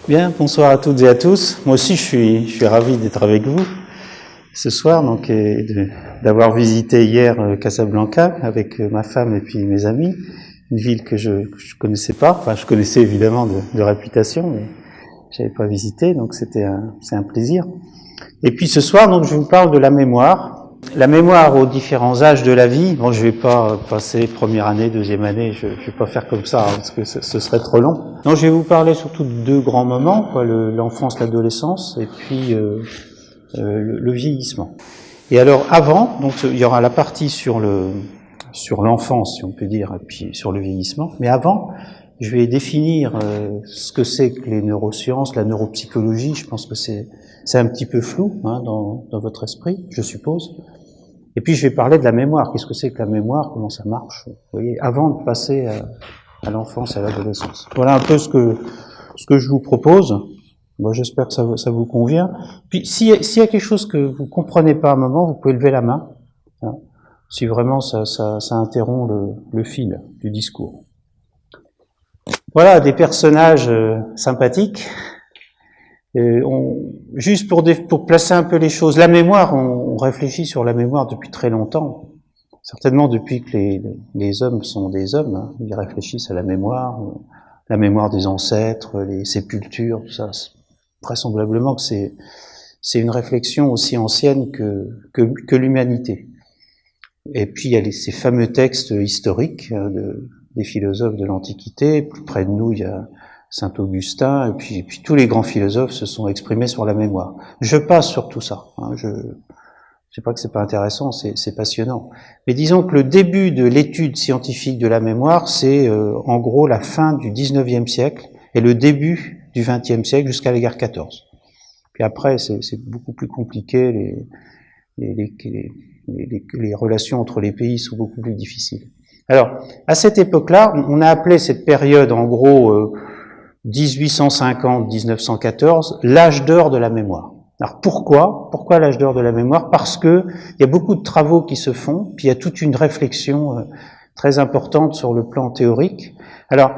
Bien, bonsoir à toutes et à tous. Moi aussi, je suis ravi d'être avec vous ce soir, donc d'avoir visité hier Casablanca avec ma femme et puis mes amis, une ville que je connaissais pas. Enfin, je connaissais évidemment de réputation, mais j'avais pas visité, donc c'est un plaisir. Et puis ce soir, donc je vous parle de la mémoire aux différents âges de la vie. Bon, je vais pas passer première année, deuxième année, je vais pas faire comme ça, parce que ce serait trop long. Non, je vais vous parler surtout de deux grands moments, quoi, l'enfance, l'adolescence, et puis le vieillissement. Et alors avant, donc il y aura la partie sur l'enfance, si on peut dire, et puis sur le vieillissement. Mais avant, je vais définir ce que c'est que les neurosciences, la neuropsychologie. Je pense que c'est un petit peu flou dans votre esprit, je suppose. Et puis je vais parler de la mémoire. Qu'est-ce que c'est que la mémoire? Comment ça marche? Vous voyez, avant de passer à l'enfance et à l'adolescence. Voilà un peu ce que je vous propose. Bon, j'espère que ça vous convient. Puis s'il y a quelque chose que vous comprenez pas à un moment, vous pouvez lever la main. Si vraiment ça interrompt le fil du discours. Voilà des personnages sympathiques. Juste pour placer un peu les choses, la mémoire, on réfléchit sur la mémoire depuis très longtemps. Certainement depuis que les hommes sont des hommes, ils réfléchissent à la mémoire des ancêtres, les sépultures, tout ça. Vraisemblablement que c'est une réflexion aussi ancienne que l'humanité. Et puis il y a ces fameux textes historiques des philosophes de l'Antiquité. Plus près de nous, il y a Saint Augustin, et puis tous les grands philosophes se sont exprimés sur la mémoire. Je passe sur tout ça. Je sais pas que c'est pas intéressant, c'est passionnant. Mais disons que le début de l'étude scientifique de la mémoire, c'est en gros la fin du 19e siècle et le début du 20e siècle jusqu'à la guerre 14. Puis après, c'est beaucoup plus compliqué. Les relations entre les pays sont beaucoup plus difficiles. Alors, à cette époque-là, on a appelé cette période, en gros, 1850-1914, l'âge d'or de la mémoire. Alors pourquoi l'âge d'or de la mémoire? Parce que il y a beaucoup de travaux qui se font, puis il y a toute une réflexion très importante sur le plan théorique. Alors,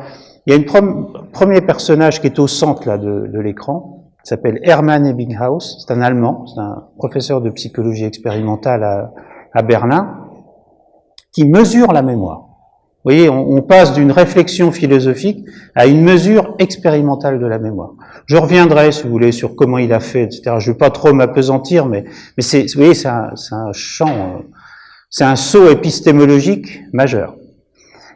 il y a un premier personnage qui est au centre là de l'écran, qui s'appelle Hermann Ebbinghaus, c'est un Allemand, c'est un professeur de psychologie expérimentale à Berlin, qui mesure la mémoire. Vous voyez, on passe d'une réflexion philosophique à une mesure expérimentale de la mémoire. Je reviendrai, si vous voulez, sur comment il a fait, etc. Je ne vais pas trop m'appesantir, mais vous voyez, c'est un champ, c'est un saut épistémologique majeur.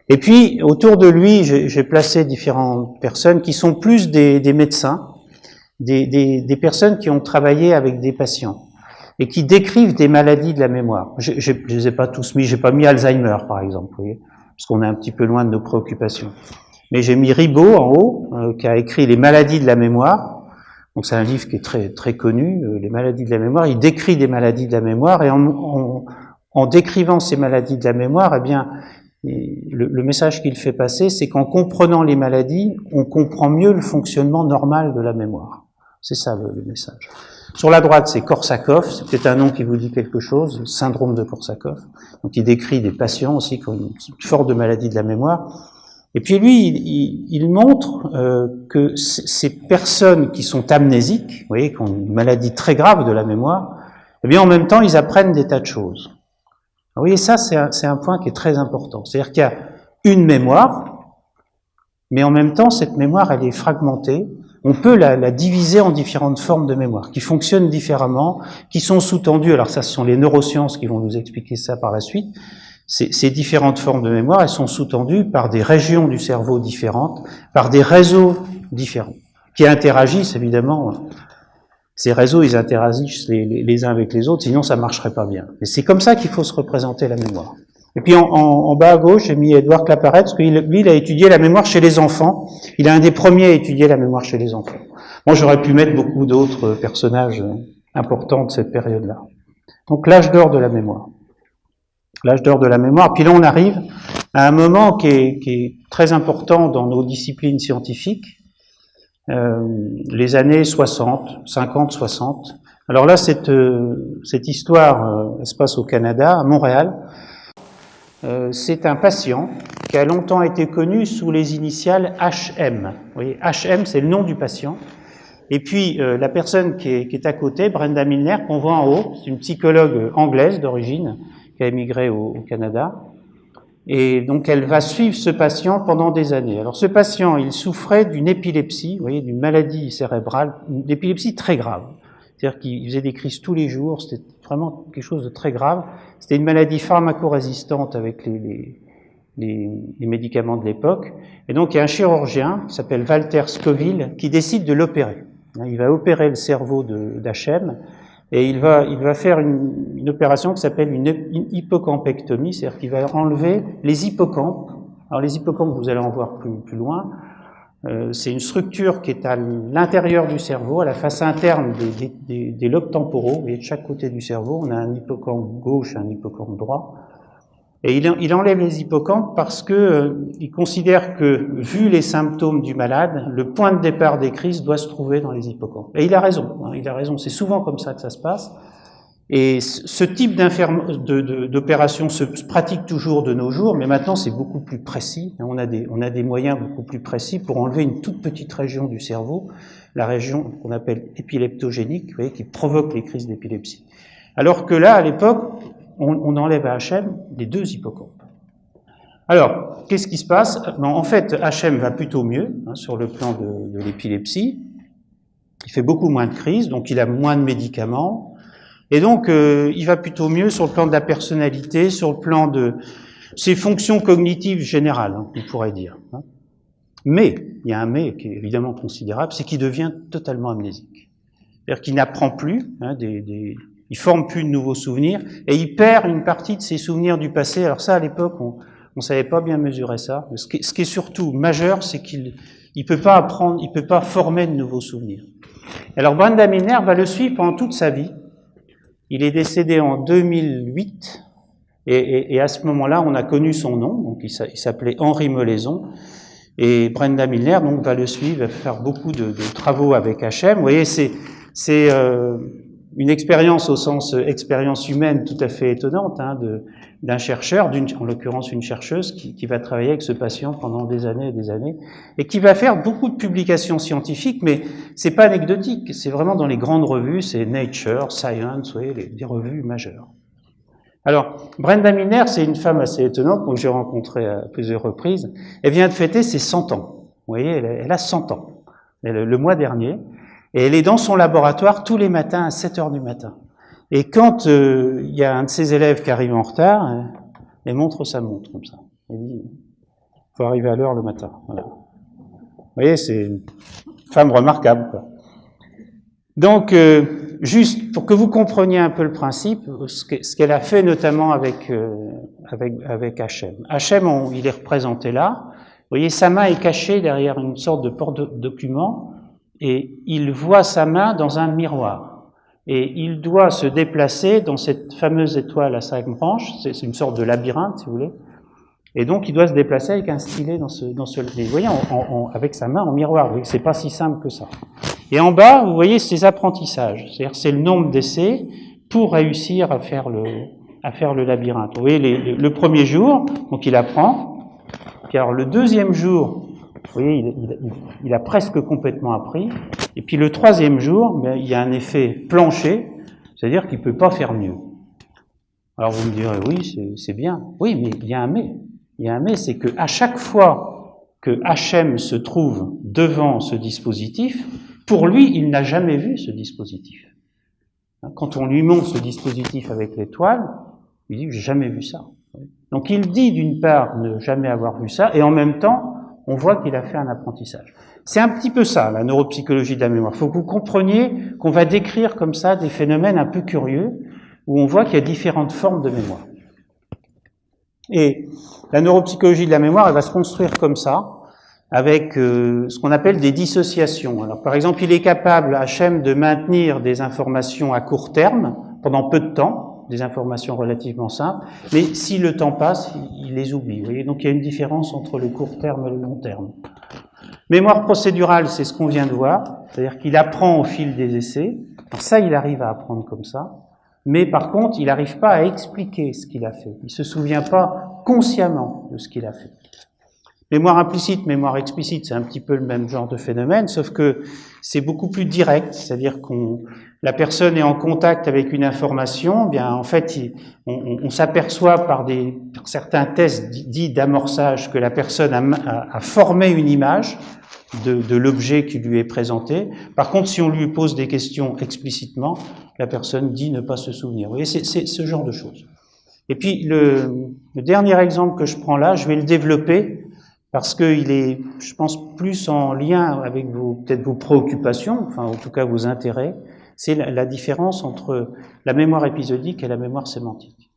Et puis, autour de lui, j'ai placé différentes personnes qui sont plus des médecins, des personnes qui ont travaillé avec des patients et qui décrivent des maladies de la mémoire. Je les ai pas tous mis, j'ai pas mis Alzheimer, par exemple, vous voyez, parce qu'on est un petit peu loin de nos préoccupations. Mais j'ai mis Ribot en haut, qui a écrit Les maladies de la mémoire. Donc c'est un livre qui est très très connu, Les maladies de la mémoire. Il décrit des maladies de la mémoire et en décrivant ces maladies de la mémoire, eh bien, le message qu'il fait passer, c'est qu'en comprenant les maladies, on comprend mieux le fonctionnement normal de la mémoire. C'est ça le message. Sur la droite, c'est Korsakoff, c'est peut-être un nom qui vous dit quelque chose, le syndrome de Korsakoff. Donc il décrit des patients aussi qui ont une forte maladie de la mémoire. Et puis lui, il montre que ces personnes qui sont amnésiques, vous voyez, qui ont une maladie très grave de la mémoire, eh bien en même temps, ils apprennent des tas de choses. Vous voyez, ça c'est un point qui est très important. C'est-à-dire qu'il y a une mémoire, mais en même temps, cette mémoire, elle est fragmentée. On peut la diviser en différentes formes de mémoire, qui fonctionnent différemment, qui sont sous-tendues. Alors ça, ce sont les neurosciences qui vont nous expliquer ça par la suite. Ces différentes formes de mémoire, elles sont sous-tendues par des régions du cerveau différentes, par des réseaux différents, qui interagissent évidemment. Ces réseaux, ils interagissent les uns avec les autres, sinon ça marcherait pas bien. Et c'est comme ça qu'il faut se représenter la mémoire. Et puis en bas à gauche, j'ai mis Édouard Claparède, parce que lui, il a étudié la mémoire chez les enfants. Il est un des premiers à étudier la mémoire chez les enfants. Moi, j'aurais pu mettre beaucoup d'autres personnages importants de cette période-là. Donc l'âge d'or de la mémoire. L'âge d'or de la mémoire. Puis là, on arrive à un moment qui est très important dans nos disciplines scientifiques, les années 60, 50, 60. Alors là, cette histoire, elle se passe au Canada, à Montréal. C'est un patient qui qui a longtemps été connu sous les initiales HM. Vous voyez, HM, c'est le nom du patient. Et puis, la personne qui est à côté, Brenda Milner, qu'on voit en haut, c'est une psychologue anglaise d'origine, qui a émigré au Canada. Et donc, elle va suivre ce patient pendant des années. Alors, ce patient, il souffrait d'une épilepsie, vous voyez, d'une maladie cérébrale, une épilepsie très grave. C'est-à-dire qu'il faisait des crises tous les jours, c'était vraiment quelque chose de très grave. C'était une maladie pharmacorésistante avec les médicaments de l'époque. Et donc, il y a un chirurgien qui s'appelle Walter Scoville qui décide de l'opérer. Il va opérer le cerveau d'Hachem et il va faire une opération qui s'appelle une hippocampectomie, c'est-à-dire qu'il va enlever les hippocampes. Alors, les hippocampes, vous allez en voir plus loin. C'est une structure qui est à l'intérieur du cerveau, à la face interne des lobes temporaux. Et de chaque côté du cerveau, on a un hippocampe gauche et un hippocampe droit. Et il enlève les hippocampes parce que il considère que, vu les symptômes du malade, le point de départ des crises doit se trouver dans les hippocampes. Et il a raison, il a raison. C'est souvent comme ça que ça se passe. Et ce type d'opération se pratique toujours de nos jours, mais maintenant c'est beaucoup plus précis. On a des moyens beaucoup plus précis pour enlever une toute petite région du cerveau, la région qu'on appelle épileptogénique, vous voyez, qui provoque les crises d'épilepsie. Alors que là, à l'époque, on enlève à Hachem les deux hippocampes. Alors, qu'est-ce qui se passe? En fait, Hachem va plutôt mieux sur le plan de l'épilepsie. Il fait beaucoup moins de crises, donc il a moins de médicaments. Et donc, il va plutôt mieux sur le plan de la personnalité, sur le plan de ses fonctions cognitives générales, on pourrait dire. Mais, il y a un mais qui est évidemment considérable, c'est qu'il devient totalement amnésique. C'est-à-dire qu'il n'apprend plus, il forme plus de nouveaux souvenirs, et il perd une partie de ses souvenirs du passé. Alors ça, à l'époque, on savait pas bien mesurer ça. Ce qui est surtout majeur, c'est qu'il peut pas apprendre, il peut pas former de nouveaux souvenirs. Alors, Brenda Milner va le suivre pendant toute sa vie. Il est décédé en 2008, et à ce moment-là, on a connu son nom, donc il s'appelait Henri Molaison, et Brenda Milner donc va le suivre, va faire beaucoup de travaux avec Hachem. Vous voyez, c'est une expérience au sens expérience humaine tout à fait étonnante d'un chercheur, en l'occurrence une chercheuse, qui va travailler avec ce patient pendant des années et des années, et qui va faire beaucoup de publications scientifiques, mais c'est pas anecdotique, c'est vraiment dans les grandes revues, c'est Nature, Science, vous voyez, des revues majeures. Alors, Brenda Milner, c'est une femme assez étonnante, que j'ai rencontrée à plusieurs reprises. Elle vient de fêter ses 100 ans. Vous voyez, elle a 100 ans, le mois dernier, et elle est dans son laboratoire tous les matins à 7 heures du matin. Et quand il y a un de ses élèves qui arrive en retard, elle montre sa montre comme ça. Elle dit, faut arriver à l'heure le matin. Voilà. Vous voyez, c'est une femme remarquable, quoi. Donc, juste pour que vous compreniez un peu le principe, ce qu'elle a fait notamment avec Hachem. Hachem, il est représenté là. Vous voyez, sa main est cachée derrière une sorte de porte-document et il voit sa main dans un miroir. Et il doit se déplacer dans cette fameuse étoile à 5 branches, c'est une sorte de labyrinthe, si vous voulez. Et donc, il doit se déplacer avec un stylet dans ce vous voyez, avec sa main en miroir. Vous voyez, c'est pas si simple que ça. Et en bas, vous voyez, c'est ses apprentissages. C'est-à-dire, c'est le nombre d'essais pour réussir à faire le labyrinthe. Vous voyez, le premier jour, donc il apprend. Puis alors, le deuxième jour, vous voyez, il a presque complètement appris. Et puis le troisième jour, ben, il y a un effet plancher, c'est-à-dire qu'il peut pas faire mieux. Alors vous me direz, oui, c'est bien. Oui, mais il y a un mais. Il y a un mais, c'est que à chaque fois que Hachem se trouve devant ce dispositif, pour lui, il n'a jamais vu ce dispositif. Quand on lui montre ce dispositif avec l'étoile, il dit, j'ai jamais vu ça. Donc il dit d'une part ne jamais avoir vu ça, et en même temps, on voit qu'il a fait un apprentissage. C'est un petit peu ça, la neuropsychologie de la mémoire. Il faut que vous compreniez qu'on va décrire comme ça des phénomènes un peu curieux, où on voit qu'il y a différentes formes de mémoire. Et la neuropsychologie de la mémoire, elle va se construire comme ça, avec ce qu'on appelle des dissociations. Alors, par exemple, il est capable, Hachem, de maintenir des informations à court terme, pendant peu de temps, des informations relativement simples, mais si le temps passe, il les oublie. Vous voyez, donc il y a une différence entre le court terme et le long terme. Mémoire procédurale, c'est ce qu'on vient de voir, c'est-à-dire qu'il apprend au fil des essais. Alors ça, il arrive à apprendre comme ça, mais par contre, il n'arrive pas à expliquer ce qu'il a fait. Il se souvient pas consciemment de ce qu'il a fait. Mémoire implicite, mémoire explicite, c'est un petit peu le même genre de phénomène, sauf que c'est beaucoup plus direct, c'est-à-dire la personne est en contact avec une information, bien en fait, on s'aperçoit par certains tests dits d'amorçage que la personne a formé une image de l'objet qui lui est présenté. Par contre, si on lui pose des questions explicitement, la personne dit ne pas se souvenir. Vous voyez, c'est ce genre de choses. Et puis, le dernier exemple que je prends là, je vais le développer, parce qu'il est, je pense, plus en lien avec peut-être vos préoccupations, enfin en tout cas vos intérêts, c'est la différence entre la mémoire épisodique et la mémoire sémantique.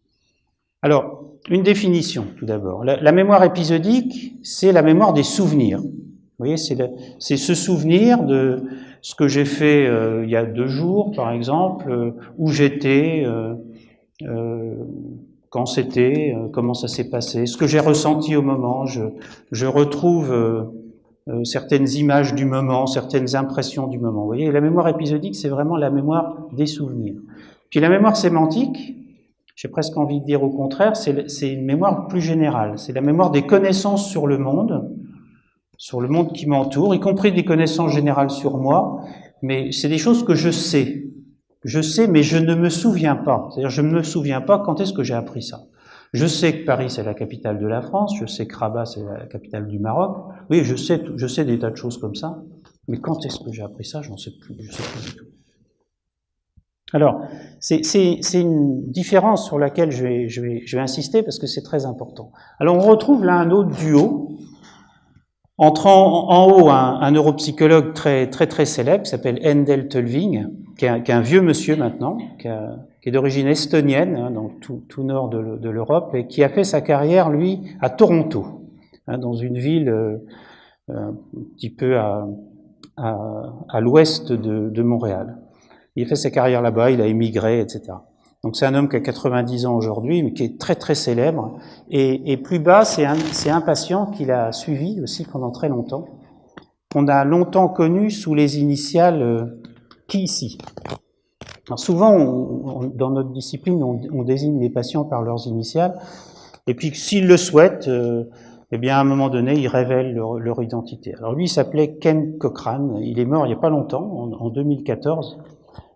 Alors, une définition tout d'abord. La mémoire épisodique, c'est la mémoire des souvenirs. Vous voyez, c'est ce souvenir de ce que j'ai fait il y a 2 jours, par exemple, où j'étais, quand c'était, comment ça s'est passé, ce que j'ai ressenti au moment. Je retrouve certaines images du moment, certaines impressions du moment. Vous voyez, la mémoire épisodique, c'est vraiment la mémoire des souvenirs. Puis la mémoire sémantique, j'ai presque envie de dire au contraire, c'est une mémoire plus générale. C'est la mémoire des connaissances sur le monde qui m'entoure, y compris des connaissances générales sur moi, mais c'est des choses que je sais. Je sais, mais je ne me souviens pas. C'est-à-dire, je ne me souviens pas quand est-ce que j'ai appris ça. Je sais que Paris, c'est la capitale de la France, je sais que Rabat, c'est la capitale du Maroc. Oui, je sais des tas de choses comme ça, mais quand est-ce que j'ai appris ça, je sais plus du tout. Alors, c'est une différence sur laquelle je vais insister parce que c'est très important. Alors, on retrouve là un autre duo, entrant en haut un neuropsychologue très célèbre qui s'appelle Endel Tulving, qui est un vieux monsieur maintenant, qui est d'origine estonienne, hein, donc tout nord de l'Europe, et qui a fait sa carrière, lui, à Toronto, hein, dans une ville un petit peu à l'ouest de Montréal. Il a fait sa carrière là-bas, il a émigré, etc. Donc c'est un homme qui a 90 ans aujourd'hui, mais qui est très célèbre. Et plus bas, c'est un patient qu'il a suivi aussi pendant très longtemps, qu'on a longtemps connu sous les initiales Kissy. Alors souvent, dans notre discipline, on désigne les patients par leurs initiales, et puis s'ils le souhaitent, eh bien à un moment donné, ils révèlent leur identité. Alors lui, il s'appelait Ken Cochran, il est mort il n'y a pas longtemps, en 2014.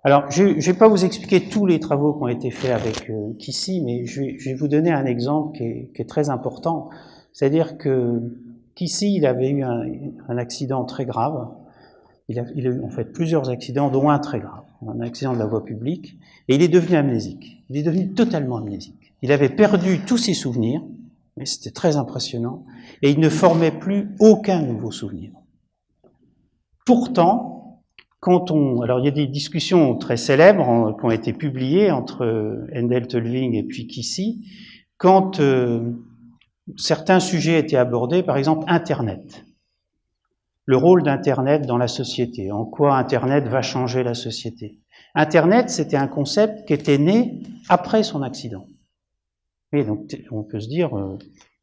Alors, je ne vais pas vous expliquer tous les travaux qui ont été faits avec Kissy, mais je vais vous donner un exemple qui est très important. C'est-à-dire que Kissy, il avait eu un accident très grave. Il a eu en fait plusieurs accidents, dont un très grave, un accident de la voie publique, et il est devenu amnésique. Il est devenu totalement amnésique. Il avait perdu tous ses souvenirs, mais c'était très impressionnant, et il ne formait plus aucun nouveau souvenir. Pourtant, alors il y a des discussions très célèbres qui ont été publiées entre Endel Tulving et puis Kissy, quand certains sujets étaient abordés, par exemple Internet. Le rôle d'Internet dans la société, en quoi Internet va changer la société. Internet, c'était un concept qui était né après son accident. Et donc on peut se dire,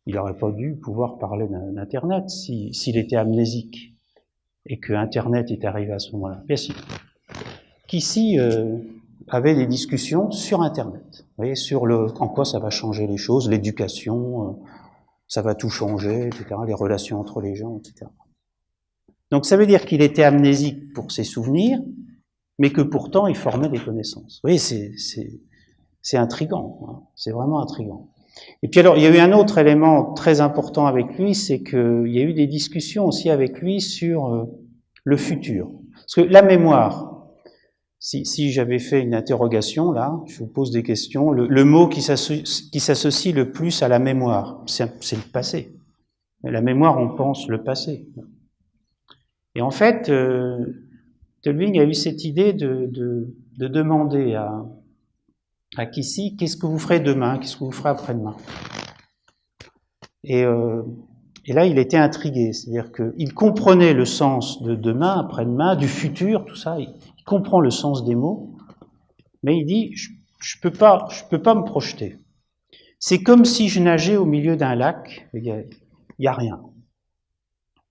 il n'aurait pas dû pouvoir parler d'Internet s'il était amnésique. Et que Internet est arrivé à ce moment-là. Bien sûr. Kissy avait des discussions sur Internet. Vous voyez, sur en quoi ça va changer les choses, l'éducation, ça va tout changer, etc., les relations entre les gens, etc. Donc ça veut dire qu'il était amnésique pour ses souvenirs, mais que pourtant il formait des connaissances. Vous voyez, c'est intriguant, hein, c'est vraiment intriguant. Et puis alors, il y a eu un autre élément très important avec lui, c'est qu'il y a eu des discussions aussi avec lui sur le futur. Parce que la mémoire, si j'avais fait une interrogation, là, je vous pose des questions, le mot qui s'associe le plus à la mémoire, c'est le passé. La mémoire, on pense le passé. Et en fait, Tulving a eu cette idée de demander à Kissy, qu'est-ce que vous ferez demain, qu'est-ce que vous ferez après-demain? Et là, il était intrigué, c'est-à-dire qu'il comprenait le sens de demain, après-demain, du futur, tout ça, il comprend le sens des mots, mais il dit, je peux pas me projeter. C'est comme si je nageais au milieu d'un lac, il y a rien.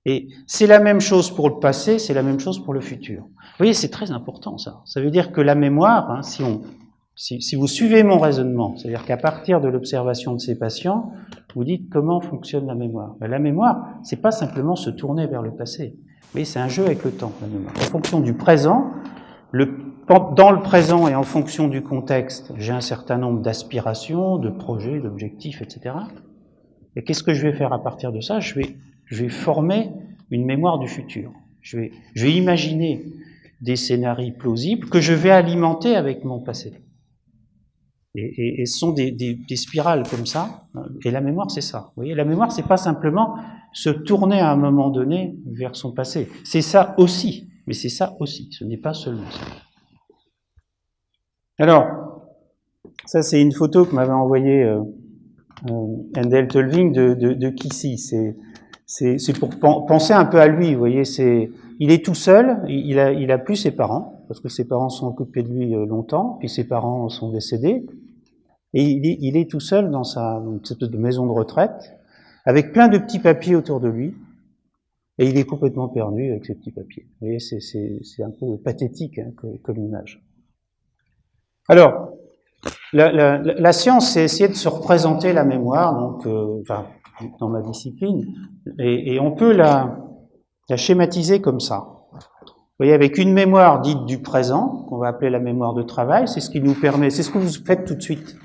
Et c'est la même chose pour le passé, c'est la même chose pour le futur. Vous voyez, c'est très important ça. Ça veut dire que la mémoire, hein, si vous suivez mon raisonnement, c'est-à-dire qu'à partir de l'observation de ces patients, Vous dites comment fonctionne la mémoire? Ben, la mémoire, c'est pas simplement se tourner vers le passé. Mais c'est un jeu avec le temps, la mémoire. En fonction du présent, dans le présent et en fonction du contexte, j'ai un certain nombre d'aspirations, de projets, d'objectifs, etc. Et qu'est-ce que je vais faire à partir de ça? Je vais former une mémoire du futur. Je vais imaginer des scénarios plausibles que je vais alimenter avec mon passé. Et ce sont des spirales comme ça. Et la mémoire, c'est ça. Vous voyez, la mémoire, c'est pas simplement se tourner à un moment donné vers son passé. C'est ça aussi. Mais c'est ça aussi. Ce n'est pas seulement ça. Alors, ça, c'est une photo que m'avait envoyée Endel Tolving de Kissy. C'est pour penser un peu à lui. Vous voyez, il est tout seul. Il a plus ses parents parce que ses parents sont occupés de lui longtemps. Puis ses parents sont décédés. Et il est tout seul dans cette maison de retraite, avec plein de petits papiers autour de lui, et il est complètement perdu avec ces petits papiers. Vous voyez, c'est un peu pathétique hein, comme image. Alors, la science, c'est essayer de se représenter la mémoire, donc, enfin, dans ma discipline, et on peut la schématiser comme ça. Vous voyez, avec une mémoire dite du présent, qu'on va appeler la mémoire de travail, c'est ce qui nous permet, c'est ce que vous faites tout de suite.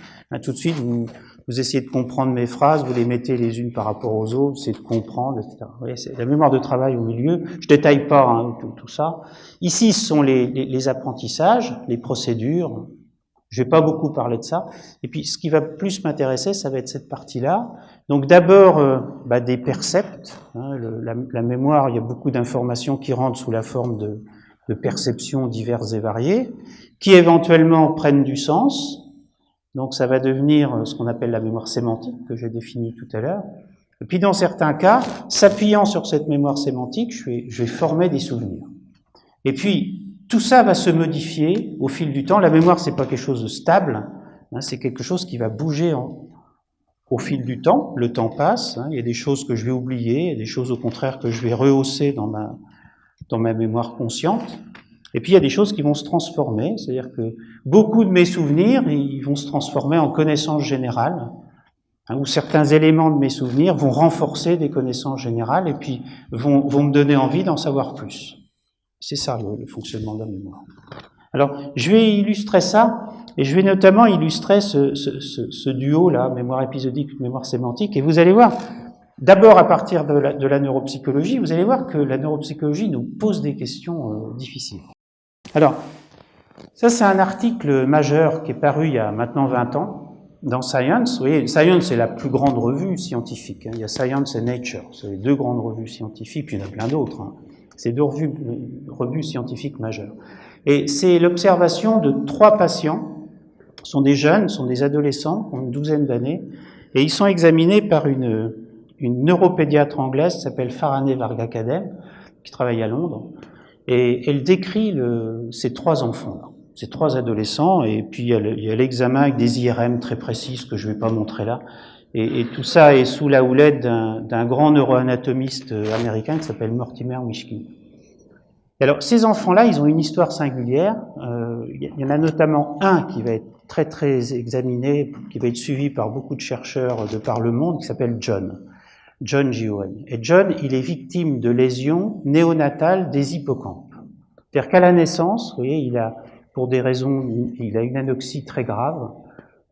Tout de suite, vous essayez de comprendre mes phrases, vous les mettez les unes par rapport aux autres, c'est de comprendre, etc. Vous voyez, c'est la mémoire de travail au milieu. Je détaille pas hein, tout ça. Ici, ce sont les apprentissages, les procédures. Je vais pas beaucoup parler de ça. Et puis, ce qui va plus m'intéresser, ça va être cette partie-là. Donc, d'abord, des percepts. Hein, la mémoire, il y a beaucoup d'informations qui rentrent sous la forme de perceptions diverses et variées, qui éventuellement prennent du sens. Donc ça va devenir ce qu'on appelle la mémoire sémantique, que j'ai définie tout à l'heure. Et puis dans certains cas, s'appuyant sur cette mémoire sémantique, je vais former des souvenirs. Et puis, tout ça va se modifier au fil du temps. La mémoire, c'est pas quelque chose de stable, hein, c'est quelque chose qui va bouger au fil du temps. Le temps passe, hein, il y a des choses que je vais oublier, il y a des choses au contraire que je vais rehausser dans ma mémoire consciente. Et puis il y a des choses qui vont se transformer, c'est-à-dire que beaucoup de mes souvenirs, ils vont se transformer en connaissances générales, hein, où certains éléments de mes souvenirs vont renforcer des connaissances générales et puis vont me donner envie d'en savoir plus. C'est ça le fonctionnement de la mémoire. Alors, je vais illustrer ça, et je vais notamment illustrer ce duo-là, mémoire épisodique, mémoire sémantique, et vous allez voir, d'abord à partir de la neuropsychologie, vous allez voir que la neuropsychologie nous pose des questions difficiles. Alors, ça c'est un article majeur qui est paru il y a maintenant 20 ans dans Science. Vous voyez, Science c'est la plus grande revue scientifique. Hein. Il y a Science et Nature, c'est les deux grandes revues scientifiques, puis il y en a plein d'autres. Hein. C'est deux revues scientifiques majeures. Et c'est l'observation de 3 patients, ce sont des jeunes, ce sont des adolescents, ont une douzaine d'années, et ils sont examinés par une neuropédiatre anglaise qui s'appelle Faraneh Varghakadem, qui travaille à Londres. Et elle décrit ces 3 enfants-là, ces 3 adolescents, et puis il y a l'examen avec des IRM très précises que je ne vais pas montrer là. Et tout ça est sous la houlette d'un grand neuroanatomiste américain qui s'appelle Mortimer Mishkin. Et alors, ces enfants-là, ils ont une histoire singulière. Il y en a notamment un qui va être très très examiné, qui va être suivi par beaucoup de chercheurs de par le monde, qui s'appelle John Gioen. Et John, il est victime de lésions néonatales des hippocampes. C'est-à-dire qu'à la naissance, vous voyez, pour des raisons, il a une anoxie très grave,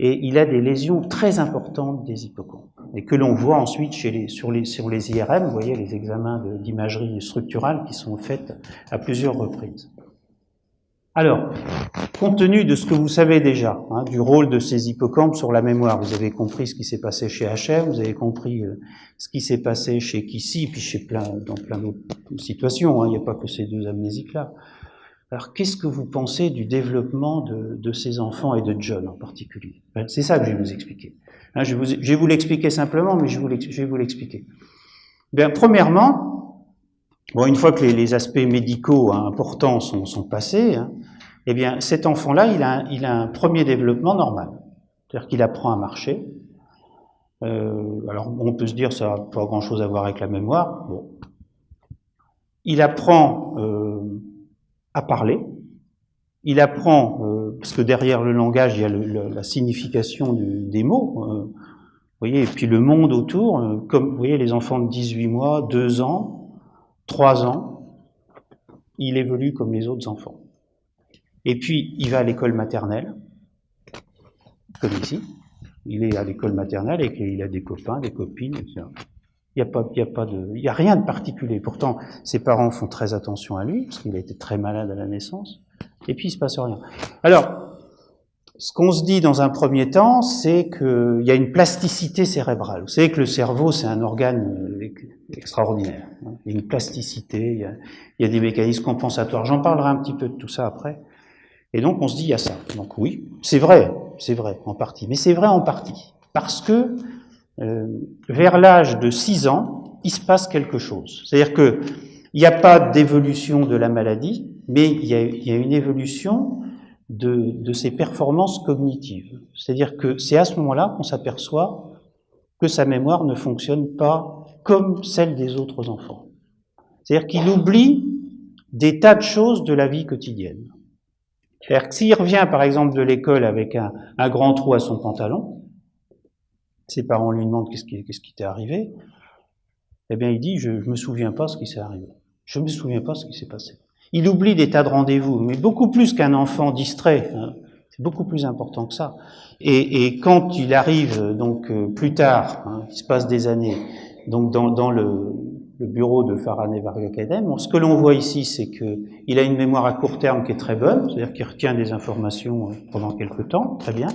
et il a des lésions très importantes des hippocampes, et que l'on voit ensuite sur les IRM, vous voyez, les examens d'imagerie structurale qui sont faits à plusieurs reprises. Alors, compte tenu de ce que vous savez déjà, hein, du rôle de ces hippocampes sur la mémoire, vous avez compris ce qui s'est passé chez HM, vous avez compris ce qui s'est passé chez Kissy, puis dans plein d'autres situations, hein, il n'y a pas que ces 2 amnésiques-là. Alors, qu'est-ce que vous pensez du développement de ces enfants et de John en particulier? C'est ça que je vais vous expliquer. Hein, je vais vous l'expliquer simplement, mais je vais vous l'expliquer. Bien, premièrement, bon, une fois que les aspects médicaux importants sont passés, hein, eh bien, cet enfant-là, il a un premier développement normal. C'est-à-dire qu'il apprend à marcher. Alors, on peut se dire, ça n'a pas grand-chose à voir avec la mémoire. Bon. Il apprend à parler. Il apprend, parce que derrière le langage, il y a la signification des mots. voyez, et puis le monde autour, comme vous voyez, les enfants de 18 mois, 2 ans, 3 ans, il évolue comme les autres enfants. Et puis, il va à l'école maternelle, comme ici. Il est à l'école maternelle et il a des copains, des copines, etc. Il n'y a rien de particulier. Pourtant, ses parents font très attention à lui, parce qu'il a été très malade à la naissance. Et puis, il ne se passe rien. Alors, ce qu'on se dit dans un premier temps, c'est qu'il y a une plasticité cérébrale. Vous savez que le cerveau, c'est un organe extraordinaire. Il y a une plasticité, il y a des mécanismes compensatoires. J'en parlerai un petit peu de tout ça après. Et donc, on se dit, il y a ça. Donc oui, c'est vrai, en partie. Mais c'est vrai en partie. Parce que, vers l'âge de 6 ans, il se passe quelque chose. C'est-à-dire que il n'y a pas d'évolution de la maladie, mais il y a une évolution de ses performances cognitives. C'est-à-dire que c'est à ce moment-là qu'on s'aperçoit que sa mémoire ne fonctionne pas comme celle des autres enfants. C'est-à-dire qu'il oublie des tas de choses de la vie quotidienne. C'est-à-dire que s'il revient, par exemple, de l'école avec un grand trou à son pantalon, ses parents lui demandent qu'est-ce qui t'est arrivé, eh bien, il dit, je me souviens pas ce qui s'est arrivé. Je me souviens pas ce qui s'est passé. Il oublie des tas de rendez-vous, mais beaucoup plus qu'un enfant distrait. Hein. C'est beaucoup plus important que ça. Et quand il arrive, donc, plus tard, hein, il se passe des années, donc dans le bureau de Farhane Varga-Kadem, ce que l'on voit ici, c'est qu'il a une mémoire à court terme qui est très bonne, c'est-à-dire qu'il retient des informations pendant quelque temps, très bien.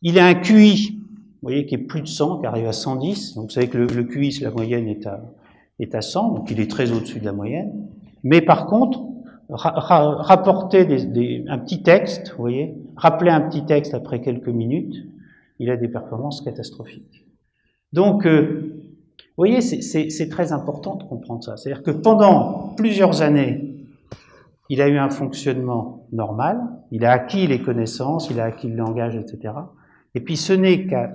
Il a un QI, vous voyez, qui est plus de 100, qui arrive à 110. Donc vous savez que le QI, la moyenne est à 100, donc il est très au-dessus de la moyenne. Mais par contre, rapporter un petit texte, vous voyez, rappeler un petit texte après quelques minutes, il a des performances catastrophiques. Donc, vous voyez, c'est très important de comprendre ça. C'est-à-dire que pendant plusieurs années, il a eu un fonctionnement normal, il a acquis les connaissances, il a acquis le langage, etc. Et puis ce n'est qu'à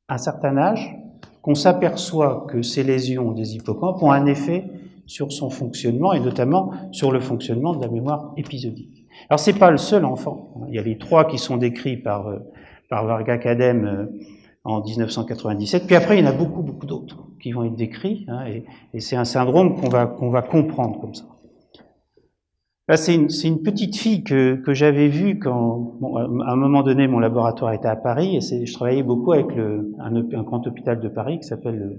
un certain âge qu'on s'aperçoit que ces lésions des hippocampes ont un effet sur son fonctionnement, et notamment sur le fonctionnement de la mémoire épisodique. Alors c'est pas le seul enfant, il y a les 3 qui sont décrits par Varga-Kadem en 1997, puis après il y en a beaucoup d'autres qui vont être décrits, hein, et c'est un syndrome qu'on va comprendre comme ça. Là, c'est une petite fille que j'avais vue quand, bon, à un moment donné, mon laboratoire était à Paris, et je travaillais beaucoup avec un grand hôpital de Paris qui s'appelle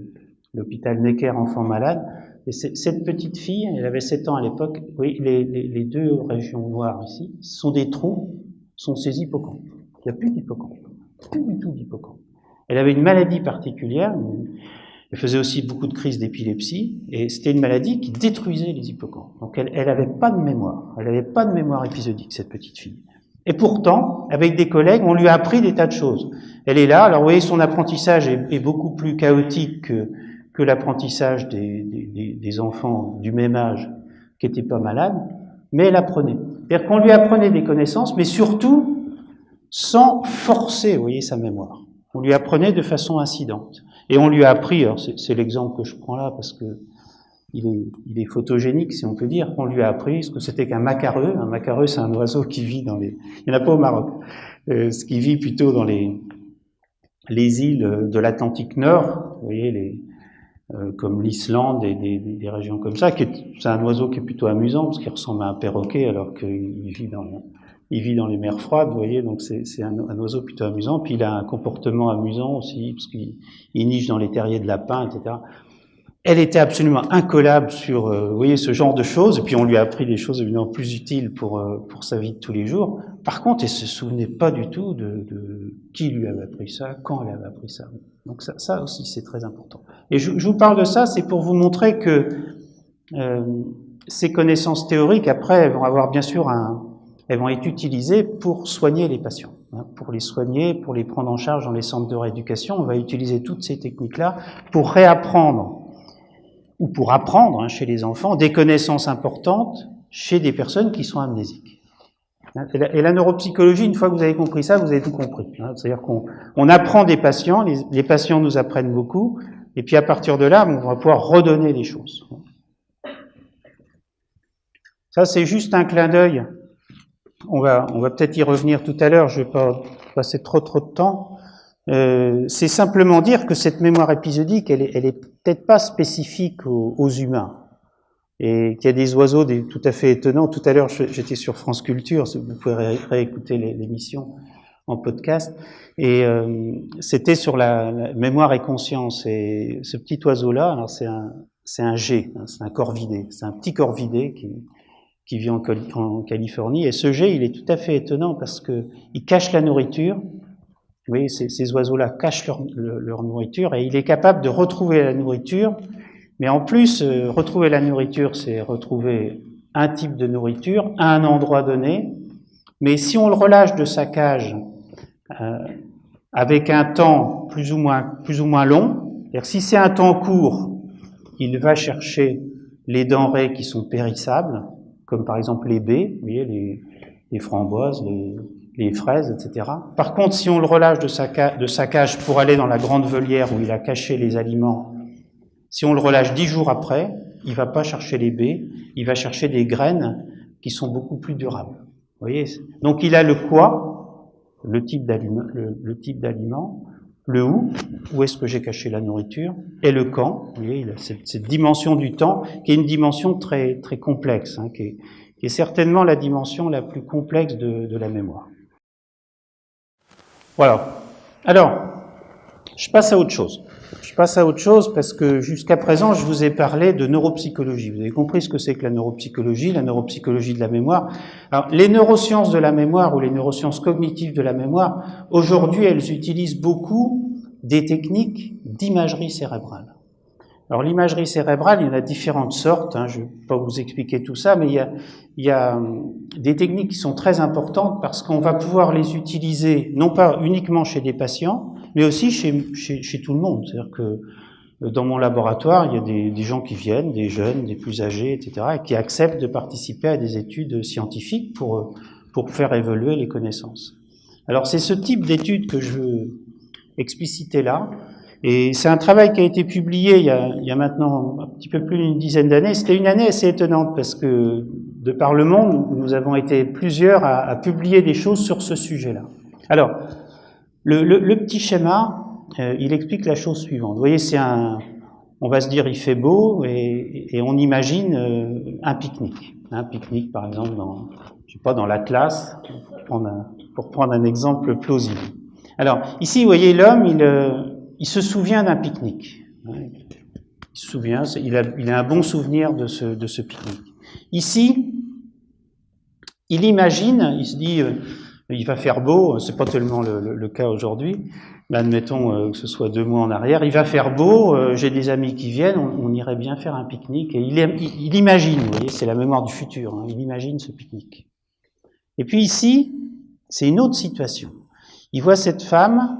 l'hôpital Necker Enfants Malades. Et cette petite fille, elle avait 7 ans à l'époque, oui, les 2 régions noires ici, sont des trous, sont ces hippocampes. Il n'y a plus d'hippocampes, plus du tout d'hippocampes. Elle avait une maladie particulière, elle faisait aussi beaucoup de crises d'épilepsie, et c'était une maladie qui détruisait les hippocampes. Donc elle n'avait pas de mémoire, elle n'avait pas de mémoire épisodique, cette petite fille. Et pourtant, avec des collègues, on lui a appris des tas de choses. Elle est là, alors vous voyez, son apprentissage est beaucoup plus chaotique que l'apprentissage des enfants du même âge qui n'étaient pas malades, mais elle apprenait. C'est-à-dire qu'on lui apprenait des connaissances, mais surtout sans forcer, vous voyez, sa mémoire. On lui apprenait de façon incidente. Et on lui a appris, alors c'est l'exemple que je prends là parce que il est photogénique, si on peut dire, on lui a appris ce que c'était qu'un macareux. Un macareux, c'est un oiseau qui vit dans les... Il n'y en a pas au Maroc. Ce qui vit plutôt dans les îles de l'Atlantique Nord, vous voyez, comme l'Islande et des régions comme ça. C'est un oiseau qui est plutôt amusant parce qu'il ressemble à un perroquet alors qu'il vit dans les mers froides, vous voyez, donc c'est un oiseau plutôt amusant. Puis il a un comportement amusant aussi, parce qu'il niche dans les terriers de lapins, etc. Elle était absolument incollable sur, vous voyez, ce genre de choses, et puis on lui a appris des choses évidemment plus utiles pour sa vie de tous les jours. Par contre, elle se souvenait pas du tout de qui lui avait appris ça, quand elle avait appris ça. Donc ça aussi, c'est très important. Et je vous parle de ça, c'est pour vous montrer que ces connaissances théoriques, après, elles vont avoir bien sûr elles vont être utilisées pour soigner les patients, hein, pour les soigner, pour les prendre en charge dans les centres de rééducation. On va utiliser toutes ces techniques-là pour réapprendre ou pour apprendre, hein, chez les enfants des connaissances importantes chez des personnes qui sont amnésiques. Et la neuropsychologie, une fois que vous avez compris ça, vous avez tout compris. Hein. C'est-à-dire qu'on apprend des patients, les patients nous apprennent beaucoup, et puis à partir de là, on va pouvoir redonner des choses. Ça, c'est juste un clin d'œil. On va peut-être y revenir tout à l'heure, je ne vais pas passer trop de temps. c'est simplement dire que cette mémoire épisodique, elle est peut-être pas spécifique aux humains. Et qu'il y a des oiseaux tout à fait étonnants. Tout à l'heure, j'étais sur France Culture, vous pouvez réécouter l'émission en podcast, et c'était sur la mémoire et conscience. Et ce petit oiseau-là, alors c'est un G, hein, c'est un corvidé, c'est un petit corvidé qui vit en Californie. Et ce G, il est tout à fait étonnant parce que il cache la nourriture. Vous voyez, ces oiseaux-là cachent leur nourriture, et il est capable de retrouver la nourriture. Mais en plus, retrouver la nourriture, c'est retrouver un type de nourriture à un endroit donné. Mais si on le relâche de sa cage avec un temps plus ou moins long, c'est-à-dire si c'est un temps court, il va chercher les denrées qui sont périssables, comme par exemple les baies, vous voyez, les framboises, les fraises, etc. Par contre, si on le relâche de sa cage pour aller dans la grande volière où il a caché les aliments, si on le relâche 10 jours après, il ne va pas chercher les baies, il va chercher des graines qui sont beaucoup plus durables. Vous voyez ? Donc il a le quoi, le type d'aliment, le où est-ce que j'ai caché la nourriture, et le quand. Vous voyez, il a cette dimension du temps qui est une dimension très, très complexe, hein, qui est certainement la dimension la plus complexe de la mémoire. Voilà. Alors, je passe à autre chose. Parce que jusqu'à présent, je vous ai parlé de neuropsychologie. Vous avez compris ce que c'est que la neuropsychologie de la mémoire. Alors, les neurosciences de la mémoire ou les neurosciences cognitives de la mémoire, aujourd'hui, elles utilisent beaucoup des techniques d'imagerie cérébrale. Alors, l'imagerie cérébrale, il y en a différentes sortes, hein, je ne vais pas vous expliquer tout ça, mais il y a des techniques qui sont très importantes parce qu'on va pouvoir les utiliser, non pas uniquement chez des patients, mais aussi chez tout le monde. C'est-à-dire que dans mon laboratoire, il y a des gens qui viennent, des jeunes, des plus âgés, etc., et qui acceptent de participer à des études scientifiques pour faire évoluer les connaissances. Alors, c'est ce type d'études que je veux expliciter là. Et c'est un travail qui a été publié il y a maintenant un petit peu plus d'une dizaine d'années. C'était une année assez étonnante parce que, de par le monde, nous avons été plusieurs à publier des choses sur ce sujet-là. Alors, le petit schéma, il explique la chose suivante. Vous voyez, on va se dire, il fait beau et on imagine un pique-nique. Un pique-nique, par exemple, dans l'Atlas, pour prendre un exemple plausible. Alors, ici, vous voyez, l'homme, il se souvient d'un pique-nique. Il se souvient, il a un bon souvenir de ce pique-nique. Ici, il imagine, il se dit, il va faire beau, c'est pas tellement le cas aujourd'hui, mais admettons que ce soit 2 mois en arrière, il va faire beau, j'ai des amis qui viennent, on irait bien faire un pique-nique, et il imagine, vous voyez, c'est la mémoire du futur, hein, il imagine ce pique-nique. Et puis ici, c'est une autre situation. Il voit cette femme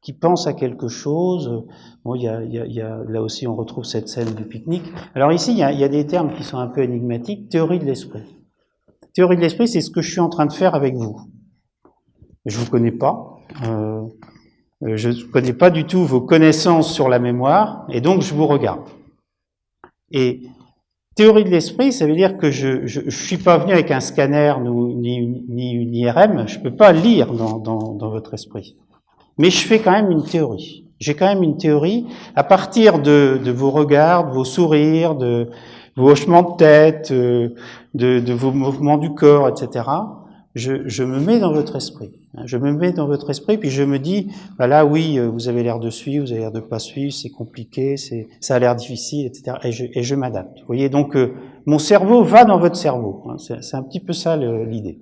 qui pense à quelque chose. Bon, là aussi, on retrouve cette scène du pique-nique. Alors ici, il y a des termes qui sont un peu énigmatiques. Théorie de l'esprit. Théorie de l'esprit, c'est ce que je suis en train de faire avec vous. Je vous connais pas. Je ne connais pas du tout vos connaissances sur la mémoire, et donc je vous regarde. Et théorie de l'esprit, ça veut dire que je suis pas venu avec un scanner ni une IRM, je peux pas lire dans votre esprit. Mais je fais quand même une théorie. J'ai quand même une théorie à partir de vos regards, de vos sourires, de vos hochements de tête, de vos mouvements du corps, etc. Je me mets dans votre esprit. Je me mets dans votre esprit, puis je me dis, bah là, oui, vous avez l'air de suivre, vous avez l'air de pas suivre, c'est compliqué, ça a l'air difficile, etc. Et je m'adapte. Vous voyez, donc mon cerveau va dans votre cerveau. C'est un petit peu ça l'idée.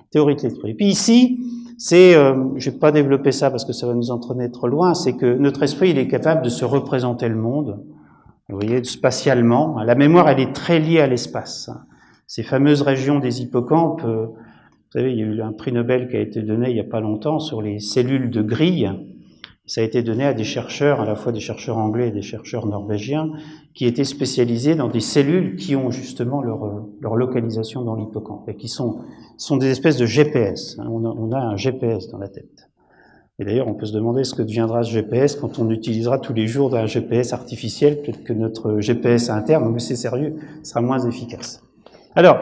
Théorie de l'esprit. Et puis ici, je vais pas développer ça parce que ça va nous entraîner trop loin, c'est que notre esprit, il est capable de se représenter le monde, vous voyez, spatialement. La mémoire, elle est très liée à l'espace. Ces fameuses régions des hippocampes, vous savez, il y a eu un prix Nobel qui a été donné il y a pas longtemps sur les cellules de grille. Ça a été donné à des chercheurs, à la fois des chercheurs anglais et des chercheurs norvégiens, qui étaient spécialisés dans des cellules qui ont justement leur localisation dans l'hippocampe, et qui sont des espèces de GPS. On a un GPS dans la tête. Et d'ailleurs, on peut se demander ce que deviendra ce GPS quand on utilisera tous les jours un GPS artificiel, peut-être que notre GPS interne, mais c'est sérieux, sera moins efficace. Alors,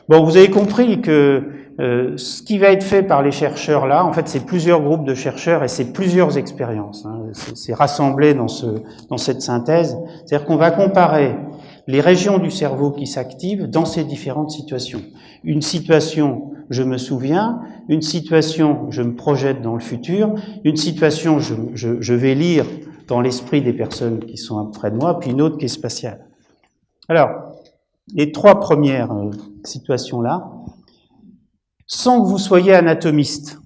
bon, vous avez compris que ce qui va être fait par les chercheurs là, en fait, c'est plusieurs groupes de chercheurs et c'est plusieurs expériences. Hein, c'est rassemblé dans cette synthèse. C'est-à-dire qu'on va comparer les régions du cerveau qui s'activent dans ces différentes situations. Une situation, je me souviens, une situation, je me projette dans le futur, une situation, je vais lire dans l'esprit des personnes qui sont près de moi, puis une autre qui est spatiale. Alors, les trois premières situations-là, sans que vous soyez anatomiste,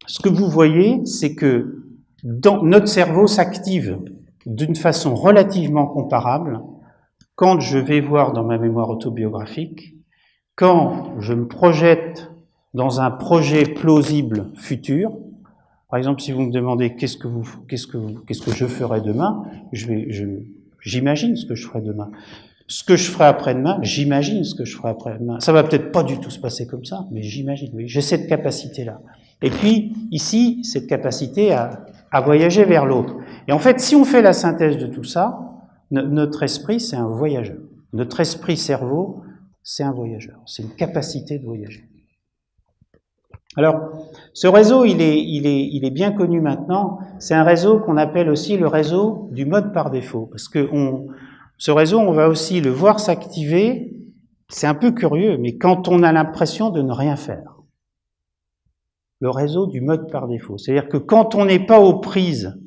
ce que vous voyez, c'est que notre cerveau s'active d'une façon relativement comparable quand je vais voir dans ma mémoire autobiographique, quand je me projette dans un projet plausible futur. Par exemple, si vous me demandez qu'est-ce que je ferai demain, j'imagine ce que je ferai demain. Ce que je ferai après-demain, j'imagine ce que je ferai après-demain. Ça va peut-être pas du tout se passer comme ça, mais j'imagine, oui, j'ai cette capacité-là. Et puis, ici, cette capacité à voyager vers l'autre. Et en fait, si on fait la synthèse de tout ça, notre esprit, c'est un voyageur. Notre esprit-cerveau, c'est un voyageur. C'est une capacité de voyager. Alors, ce réseau, il est bien connu maintenant. C'est un réseau qu'on appelle aussi le réseau du mode par défaut. Parce que ce réseau, on va aussi le voir s'activer. C'est un peu curieux, mais quand on a l'impression de ne rien faire. Le réseau du mode par défaut. C'est-à-dire que quand on n'est pas aux prises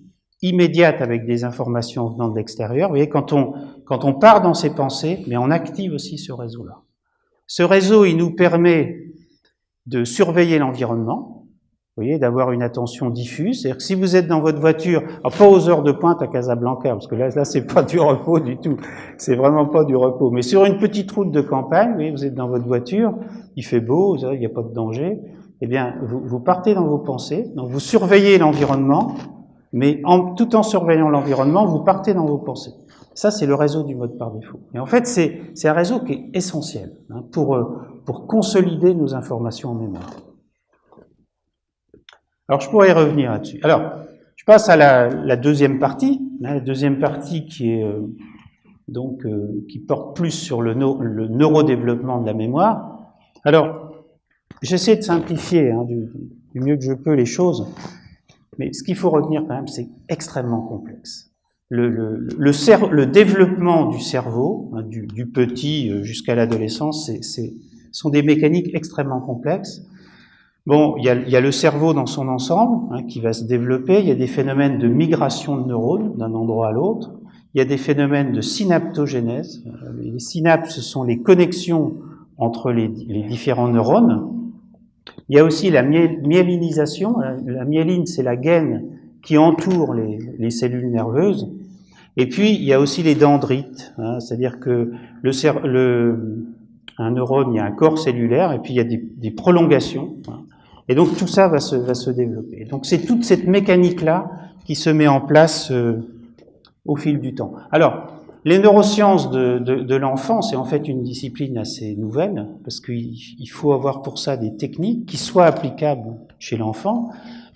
immédiates avec des informations venant de l'extérieur, vous voyez, quand on part dans ses pensées, mais on active aussi ce réseau-là. Ce réseau, il nous permet de surveiller l'environnement, vous voyez, d'avoir une attention diffuse. C'est-à-dire que si vous êtes dans votre voiture, alors pas aux heures de pointe à Casablanca, parce que là c'est pas du repos du tout, c'est vraiment pas du repos, mais sur une petite route de campagne, vous voyez, vous êtes dans votre voiture, il fait beau, il n'y a pas de danger, eh bien, vous partez dans vos pensées, donc vous surveillez l'environnement, mais tout en surveillant l'environnement, vous partez dans vos pensées. Ça, c'est le réseau du mode par défaut. Et en fait, c'est un réseau qui est essentiel hein, pour consolider nos informations en mémoire. Alors, je pourrais y revenir là-dessus. Alors, je passe à la deuxième partie, hein, la deuxième partie qui est qui porte plus sur le neurodéveloppement de la mémoire. Alors, j'essaie de simplifier hein, du mieux que je peux les choses, mais ce qu'il faut retenir quand même, c'est extrêmement complexe. Le développement du cerveau, hein, du petit jusqu'à l'adolescence, sont des mécaniques extrêmement complexes. Bon, il y a le cerveau dans son ensemble hein, qui va se développer, il y a des phénomènes de migration de neurones d'un endroit à l'autre, il y a des phénomènes de synaptogénèse. Les synapses, ce sont les connexions entre les différents neurones. Il y a aussi la myélinisation. La myéline, c'est la gaine qui entoure les cellules nerveuses. Et puis, il y a aussi les dendrites, hein, c'est-à-dire que un neurone, il y a un corps cellulaire, et puis il y a des prolongations. Hein, et donc, tout ça va se développer. Donc, c'est toute cette mécanique-là qui se met en place au fil du temps. Alors, les neurosciences de l'enfant, c'est en fait une discipline assez nouvelle, parce qu'il faut avoir pour ça des techniques qui soient applicables chez l'enfant,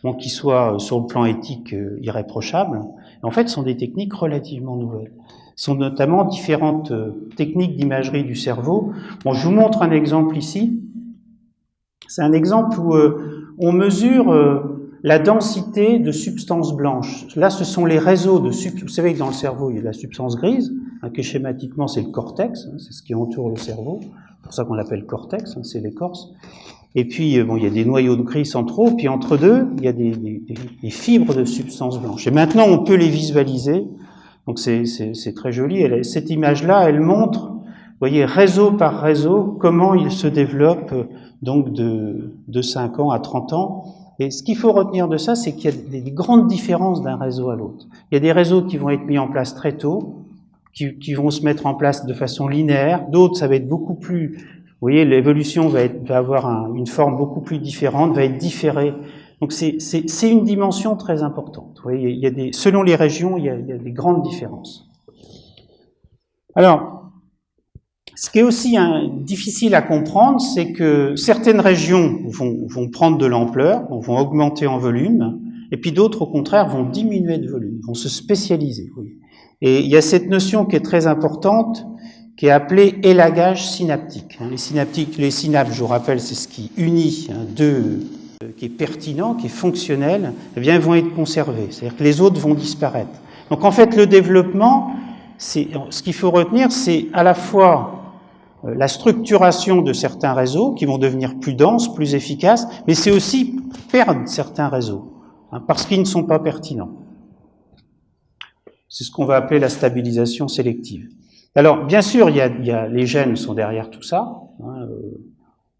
donc qui soient sur le plan éthique irréprochables. En fait, ce sont des techniques relativement nouvelles. Ce sont notamment différentes techniques d'imagerie du cerveau. Bon, je vous montre un exemple ici. C'est un exemple où on mesure la densité de substances blanches. Là, ce sont les réseaux de substances. Vous savez que dans le cerveau, il y a de la substance grise, hein, qui schématiquement, c'est le cortex, hein, c'est ce qui entoure le cerveau. C'est pour ça qu'on l'appelle cortex, hein, c'est l'écorce. Et puis, bon, il y a des noyaux de gris centraux, puis entre deux, il y a des fibres de substances blanches. Et maintenant, on peut les visualiser. Donc, c'est très joli. Cette image-là, elle montre, vous voyez, réseau par réseau, comment il se développe donc de 5 ans à 30 ans. Et ce qu'il faut retenir de ça, c'est qu'il y a des grandes différences d'un réseau à l'autre. Il y a des réseaux qui vont être mis en place très tôt, qui vont se mettre en place de façon linéaire. D'autres, ça va être beaucoup plus... Vous voyez, l'évolution va avoir une forme beaucoup plus différente, va être différée. Donc c'est une dimension très importante. Vous voyez, il y a selon les régions, il y a des grandes différences. Alors, ce qui est aussi difficile à comprendre, c'est que certaines régions vont prendre de l'ampleur, vont augmenter en volume, et puis d'autres, au contraire, vont diminuer de volume, vont se spécialiser. Oui. Et il y a cette notion qui est très importante, qui est appelé élagage synaptique. Les synapses, je vous rappelle, c'est ce qui unit deux, qui est pertinent, qui est fonctionnel, eh bien, ils vont être conservés. C'est-à-dire que les autres vont disparaître. Donc, en fait, le développement, ce qu'il faut retenir, c'est à la fois la structuration de certains réseaux qui vont devenir plus denses, plus efficaces, mais c'est aussi perdre certains réseaux, parce qu'ils ne sont pas pertinents. C'est ce qu'on va appeler la stabilisation sélective. Alors, bien sûr, les gènes sont derrière tout ça,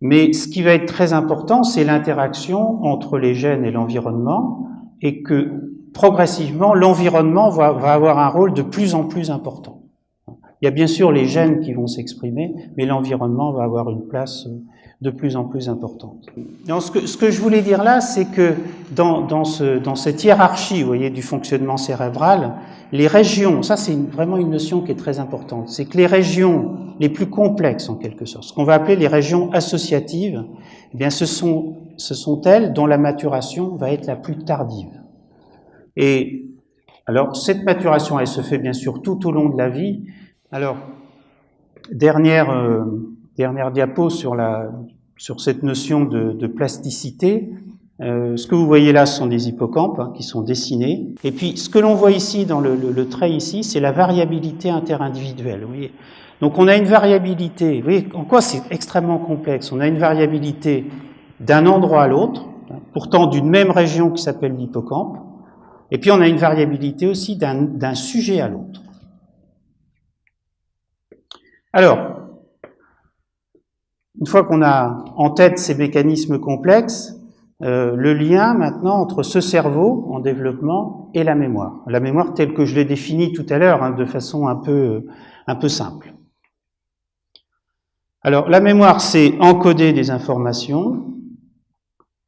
mais ce qui va être très important, c'est l'interaction entre les gènes et l'environnement, et que progressivement, l'environnement va avoir un rôle de plus en plus important. Il y a bien sûr les gènes qui vont s'exprimer, mais l'environnement va avoir une place de plus en plus importante. Donc, ce que je voulais dire là, c'est que dans cette hiérarchie, vous voyez, du fonctionnement cérébral, les régions, ça c'est vraiment une notion qui est très importante, c'est que les régions les plus complexes en quelque sorte, ce qu'on va appeler les régions associatives, eh bien ce sont elles dont la maturation va être la plus tardive. Et alors cette maturation, elle se fait bien sûr tout au long de la vie. Alors, dernière diapo sur cette notion de plasticité. Ce que vous voyez là, ce sont des hippocampes qui sont dessinés. Et puis, ce que l'on voit ici, dans le trait ici, c'est la variabilité interindividuelle. Vous voyez. Donc, on a une variabilité. Vous voyez en quoi c'est extrêmement complexe. On a une variabilité d'un endroit à l'autre, pourtant d'une même région qui s'appelle l'hippocampe. Et puis, on a une variabilité aussi d'un sujet à l'autre. Alors, une fois qu'on a en tête ces mécanismes complexes, le lien maintenant entre ce cerveau en développement et la mémoire. La mémoire telle que je l'ai définie tout à l'heure, de façon un peu simple. Alors, la mémoire, c'est encoder des informations,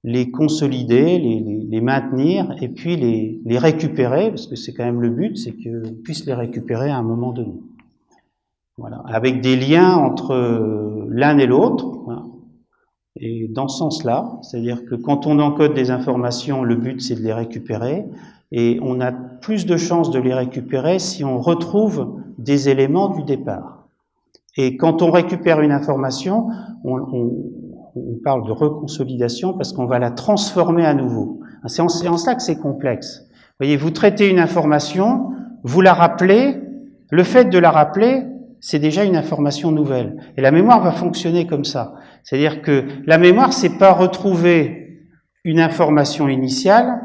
les consolider, les maintenir, et puis les récupérer, parce que c'est quand même le but, c'est qu'on puisse les récupérer à un moment donné. Voilà, avec des liens entre l'un et l'autre, et dans ce sens-là, c'est-à-dire que quand on encode des informations, le but c'est de les récupérer, et on a plus de chances de les récupérer si on retrouve des éléments du départ. Et quand on récupère une information, on parle de reconsolidation parce qu'on va la transformer à nouveau. C'est en cela que c'est complexe. Vous voyez, vous traitez une information, vous la rappelez, le fait de la rappeler, c'est déjà une information nouvelle. Et la mémoire va fonctionner comme ça. C'est-à-dire que la mémoire, c'est pas retrouver une information initiale,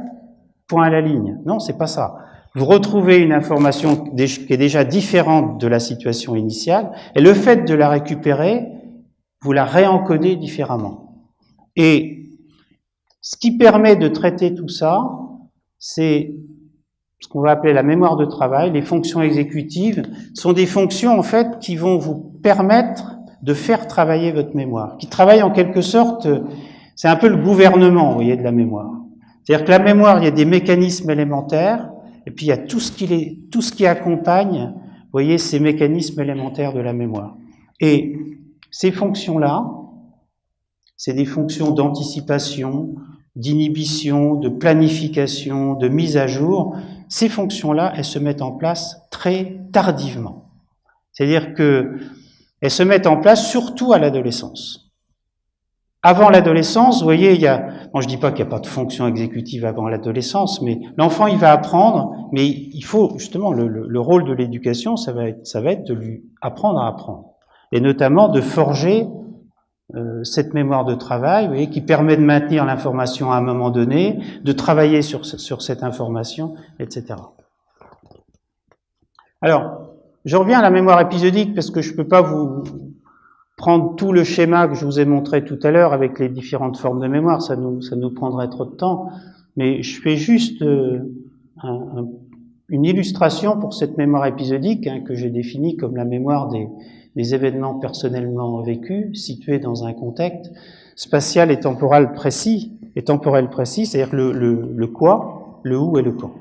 point à la ligne. Non, c'est pas ça. Vous retrouvez une information qui est déjà différente de la situation initiale, et le fait de la récupérer, vous la réencodez différemment. Et ce qui permet de traiter tout ça, c'est ce qu'on va appeler la mémoire de travail. Les fonctions exécutives sont des fonctions, en fait, qui vont vous permettre de faire travailler votre mémoire, qui travaillent en quelque sorte, c'est un peu le gouvernement, vous voyez, de la mémoire. C'est-à-dire que la mémoire, il y a des mécanismes élémentaires, et puis il y a tout ce qui accompagne, vous voyez, ces mécanismes élémentaires de la mémoire. Et ces fonctions-là, c'est des fonctions d'anticipation, d'inhibition, de planification, de mise à jour. Ces fonctions-là, elles se mettent en place très tardivement. C'est-à-dire qu'elles se mettent en place surtout à l'adolescence. Avant l'adolescence, vous voyez, bon, je dis pas qu'il n'y a pas de fonction exécutive avant l'adolescence, mais l'enfant, il va apprendre, mais il faut, justement, le rôle de l'éducation, ça va être de lui apprendre à apprendre. Et notamment de forger cette mémoire de travail, vous voyez, qui permet de maintenir l'information à un moment donné, de travailler sur cette information, etc. Alors, je reviens à la mémoire épisodique parce que je ne peux pas vous prendre tout le schéma que je vous ai montré tout à l'heure avec les différentes formes de mémoire, ça nous prendrait trop de temps, mais je fais juste une illustration pour cette mémoire épisodique que j'ai définie comme la mémoire des événements personnellement vécus, situés dans un contexte spatial et temporel précis, c'est-à-dire le quoi, le où et le quand,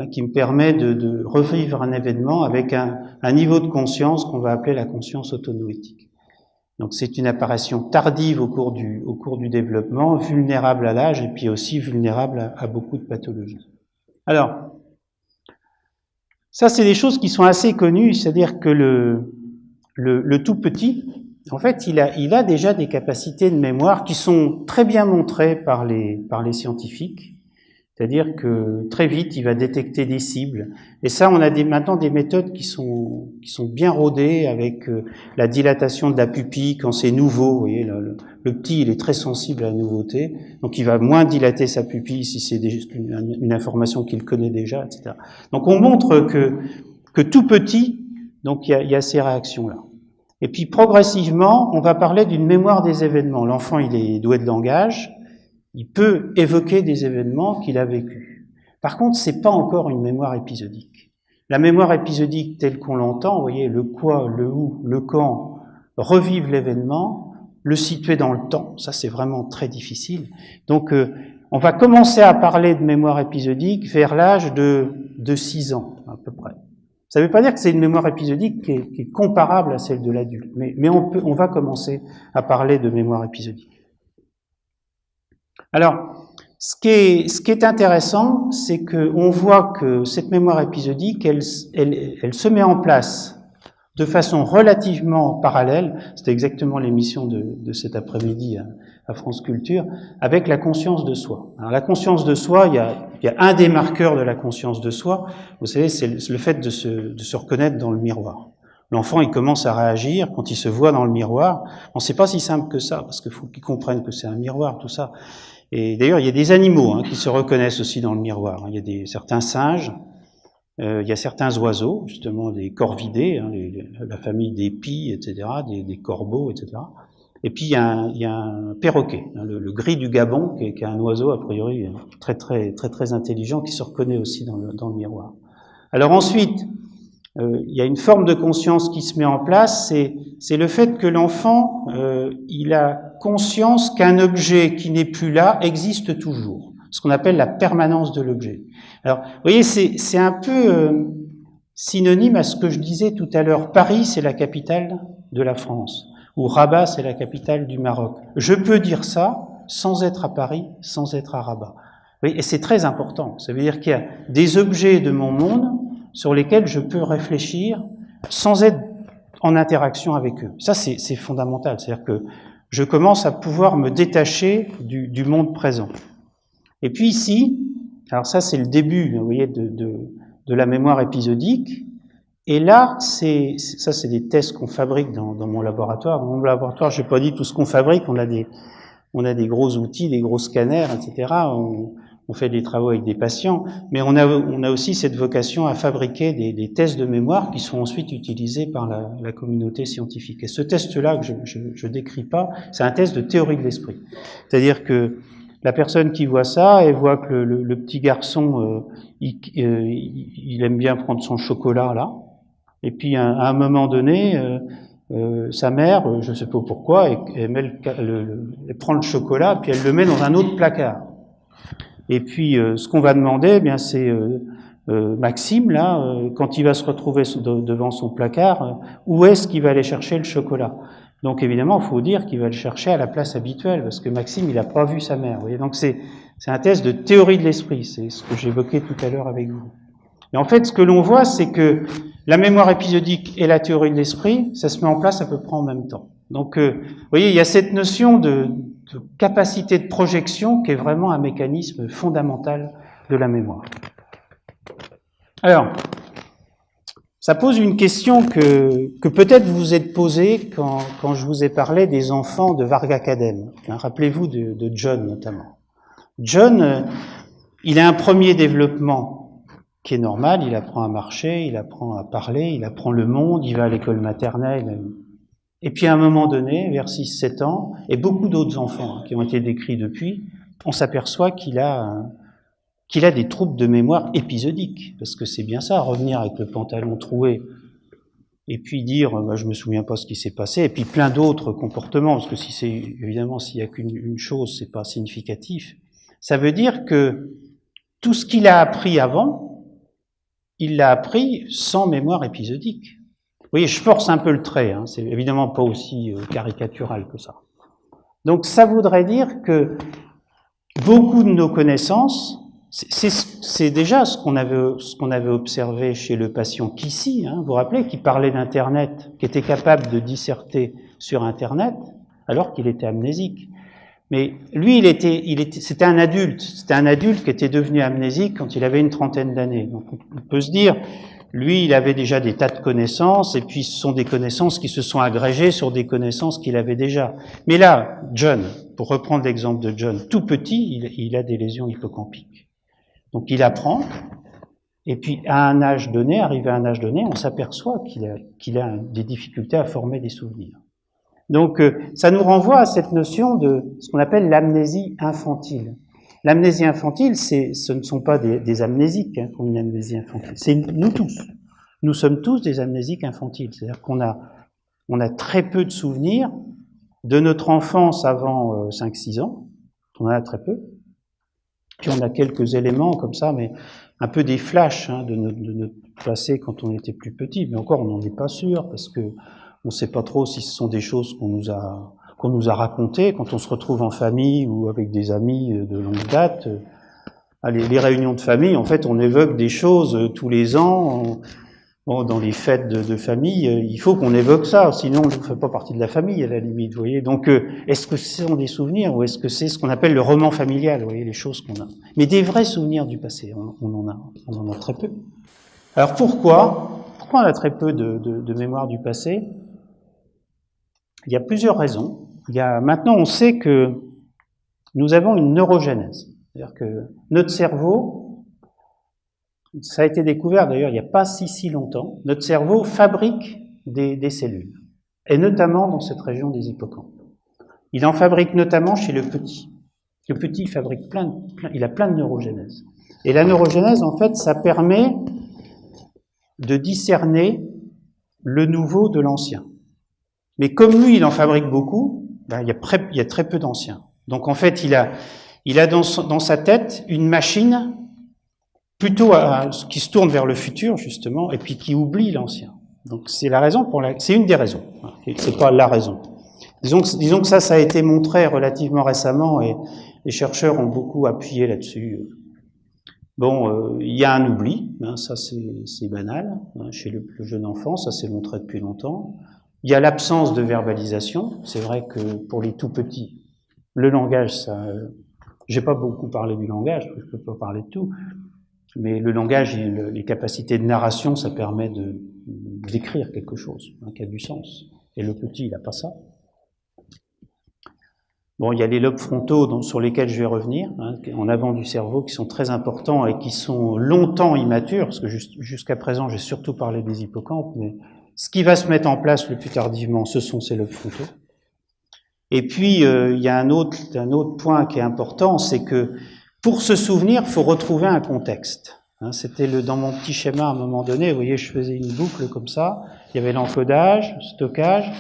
qui me permet de revivre un événement avec un niveau de conscience qu'on va appeler la conscience autonoétique. Donc c'est une apparition tardive au cours du développement, vulnérable à l'âge et puis aussi vulnérable à beaucoup de pathologies. Alors, ça c'est des choses qui sont assez connues, c'est-à-dire que le tout petit, en fait, il a déjà des capacités de mémoire qui sont très bien montrées par les scientifiques. C'est-à-dire que très vite, il va détecter des cibles. Et ça, on a maintenant des méthodes qui sont bien rodées avec la dilatation de la pupille quand c'est nouveau. Vous voyez, le petit, il est très sensible à la nouveauté, donc il va moins dilater sa pupille si c'est une information qu'il connaît déjà, etc. Donc on montre que tout petit, donc il y a ces réactions-là. Et puis progressivement, on va parler d'une mémoire des événements. L'enfant, il est doué de langage. Il peut évoquer des événements qu'il a vécus. Par contre, c'est pas encore une mémoire épisodique. La mémoire épisodique telle qu'on l'entend, vous voyez, le quoi, le où, le quand, revivre l'événement, le situer dans le temps, ça c'est vraiment très difficile. Donc on va commencer à parler de mémoire épisodique vers l'âge de 6 ans, à peu près. Ça ne veut pas dire que c'est une mémoire épisodique qui est comparable à celle de l'adulte, mais on va commencer à parler de mémoire épisodique. Alors, ce qui est intéressant, c'est qu'on voit que cette mémoire épisodique, elle se met en place de façon relativement parallèle, c'était exactement l'émission de cet après-midi à France Culture, avec la conscience de soi. Alors la conscience de soi, il y a un des marqueurs de la conscience de soi, vous savez, c'est le fait de se reconnaître dans le miroir. L'enfant, il commence à réagir quand il se voit dans le miroir. Bon, c'est pas si simple que ça, parce qu'il faut qu'il comprenne que c'est un miroir, tout ça. Et d'ailleurs, il y a des animaux qui se reconnaissent aussi dans le miroir. Il y a certains singes, il y a certains oiseaux, justement des corvidés, la famille des pies, etc., des corbeaux, etc. Et puis il y a un perroquet, le gris du Gabon, qui est un oiseau a priori très intelligent, qui se reconnaît aussi dans le miroir. Alors ensuite, il y a une forme de conscience qui se met en place, c'est le fait que l'enfant, il a conscience qu'un objet qui n'est plus là existe toujours, ce qu'on appelle la permanence de l'objet. Alors, vous voyez, c'est un peu synonyme à ce que je disais tout à l'heure. Paris, c'est la capitale de la France, ou Rabat, c'est la capitale du Maroc. Je peux dire ça sans être à Paris, sans être à Rabat. Oui, et c'est très important. Ça veut dire qu'il y a des objets de mon monde sur lesquels je peux réfléchir sans être en interaction avec eux. Ça, c'est fondamental. C'est-à-dire que je commence à pouvoir me détacher du monde présent. Et puis ici, alors ça, c'est le début, vous voyez, de la mémoire épisodique. Et là, ça, c'est des tests qu'on fabrique dans mon laboratoire. Dans mon laboratoire, je n'ai pas dit tout ce qu'on fabrique. On a des gros outils, des gros scanners, etc. On fait des travaux avec des patients, mais on a aussi cette vocation à fabriquer des tests de mémoire qui sont ensuite utilisés par la communauté scientifique. Et ce test-là que je décris pas, c'est un test de théorie de l'esprit. C'est-à-dire que la personne qui voit ça, elle voit que le petit garçon, il aime bien prendre son chocolat là, et puis à un moment donné, sa mère, je ne sais pas pourquoi, elle prend le chocolat, puis elle le met dans un autre placard. Et puis, ce qu'on va demander, eh bien, c'est Maxime, là, quand il va se retrouver devant son placard, où est-ce qu'il va aller chercher le chocolat? Donc, évidemment, il faut dire qu'il va le chercher à la place habituelle, parce que Maxime, il n'a pas vu sa mère. Vous voyez, donc, c'est un test de théorie de l'esprit. C'est ce que j'évoquais tout à l'heure avec vous. Et en fait, ce que l'on voit, c'est que la mémoire épisodique et la théorie de l'esprit, ça se met en place à peu près en même temps. Donc, vous voyez, il y a cette notion de capacité de projection qui est vraiment un mécanisme fondamental de la mémoire. Alors, ça pose une question que peut-être vous vous êtes posée quand je vous ai parlé des enfants de Vargakadem. Rappelez-vous de John notamment. John, il a un premier développement qui est normal, il apprend à marcher, il apprend à parler, il apprend le monde, il va à l'école maternelle. Et puis à un moment donné, vers 6-7 ans, et beaucoup d'autres enfants qui ont été décrits depuis, on s'aperçoit qu'il a des troubles de mémoire épisodiques, parce que c'est bien ça, revenir avec le pantalon troué, et puis dire bah, je me souviens pas ce qui s'est passé, et puis plein d'autres comportements, parce que évidemment s'il y a qu'une chose, c'est pas significatif. Ça veut dire que tout ce qu'il a appris avant, il l'a appris sans mémoire épisodique. Vous voyez, je force un peu le trait, c'est évidemment pas aussi caricatural que ça. Donc ça voudrait dire que beaucoup de nos connaissances C'est déjà ce qu'on avait observé chez le patient Kissy, hein, vous vous rappelez, qui parlait d'Internet, qui était capable de disserter sur Internet, alors qu'il était amnésique. Mais lui, c'était un adulte qui était devenu amnésique quand il avait une trentaine d'années. Donc on peut se dire, lui, il avait déjà des tas de connaissances, et puis ce sont des connaissances qui se sont agrégées sur des connaissances qu'il avait déjà. Mais là, John, pour reprendre l'exemple de John, tout petit, il a des lésions hippocampiques. Donc il apprend, et puis à un âge donné, arrivé à un âge donné, on s'aperçoit qu'il a des difficultés à former des souvenirs. Donc ça nous renvoie à cette notion de ce qu'on appelle l'amnésie infantile. L'amnésie infantile, ce ne sont pas des amnésiques qui ont une amnésie infantile, c'est nous tous. Nous sommes tous des amnésiques infantiles, c'est-à-dire qu'on a très peu de souvenirs de notre enfance avant 5-6 ans, on en a très peu. Puis on a quelques éléments comme ça, mais un peu des flashs de notre passé quand on était plus petit. Mais encore, on n'en est pas sûr, parce que on ne sait pas trop si ce sont des choses qu'on nous a racontées quand on se retrouve en famille ou avec des amis de longue date. Les réunions de famille, en fait, on évoque des choses tous les ans. Bon, dans les fêtes de famille, il faut qu'on évoque ça, sinon on ne fait pas partie de la famille à la limite, vous voyez. Donc, est-ce que ce sont des souvenirs ou est-ce que c'est ce qu'on appelle le roman familial, vous voyez, les choses qu'on a. Mais des vrais souvenirs du passé, on en a très peu. Alors pourquoi on a très peu de mémoire du passé? Il y a plusieurs raisons. Maintenant, on sait que nous avons une neurogénèse, c'est-à-dire que notre cerveau, ça a été découvert d'ailleurs il n'y a pas si longtemps, notre cerveau fabrique des cellules, et notamment dans cette région des hippocampes. Il en fabrique notamment chez le petit. Le petit, il a plein de neurogénèse. Et la neurogénèse, en fait, ça permet de discerner le nouveau de l'ancien. Mais comme lui, il en fabrique beaucoup, il y a très peu d'anciens. Donc en fait, il a dans sa tête une machine plutôt qui se tourne vers le futur, justement, et puis qui oublie l'ancien. Donc c'est la raison c'est une des raisons. C'est pas la raison. Disons que ça a été montré relativement récemment, et les chercheurs ont beaucoup appuyé là-dessus. Bon, il y a un oubli, ça c'est banal, chez le jeune enfant, ça s'est montré depuis longtemps. Il y a l'absence de verbalisation, c'est vrai que pour les tout petits, le langage, j'ai pas beaucoup parlé du langage, je peux pas parler de tout, mais le langage et les capacités de narration, ça permet d'écrire quelque chose qui a du sens. Et le petit, il n'a pas ça. Bon, il y a les lobes frontaux sur lesquels je vais revenir, en avant du cerveau, qui sont très importants et qui sont longtemps immatures, parce que jusqu'à présent, j'ai surtout parlé des hippocampes, mais ce qui va se mettre en place le plus tardivement, ce sont ces lobes frontaux. Et puis, il y a un autre point qui est important, c'est que pour se souvenir, il faut retrouver un contexte. C'était dans mon petit schéma à un moment donné, vous voyez, je faisais une boucle comme ça, il y avait l'encodage, stockage,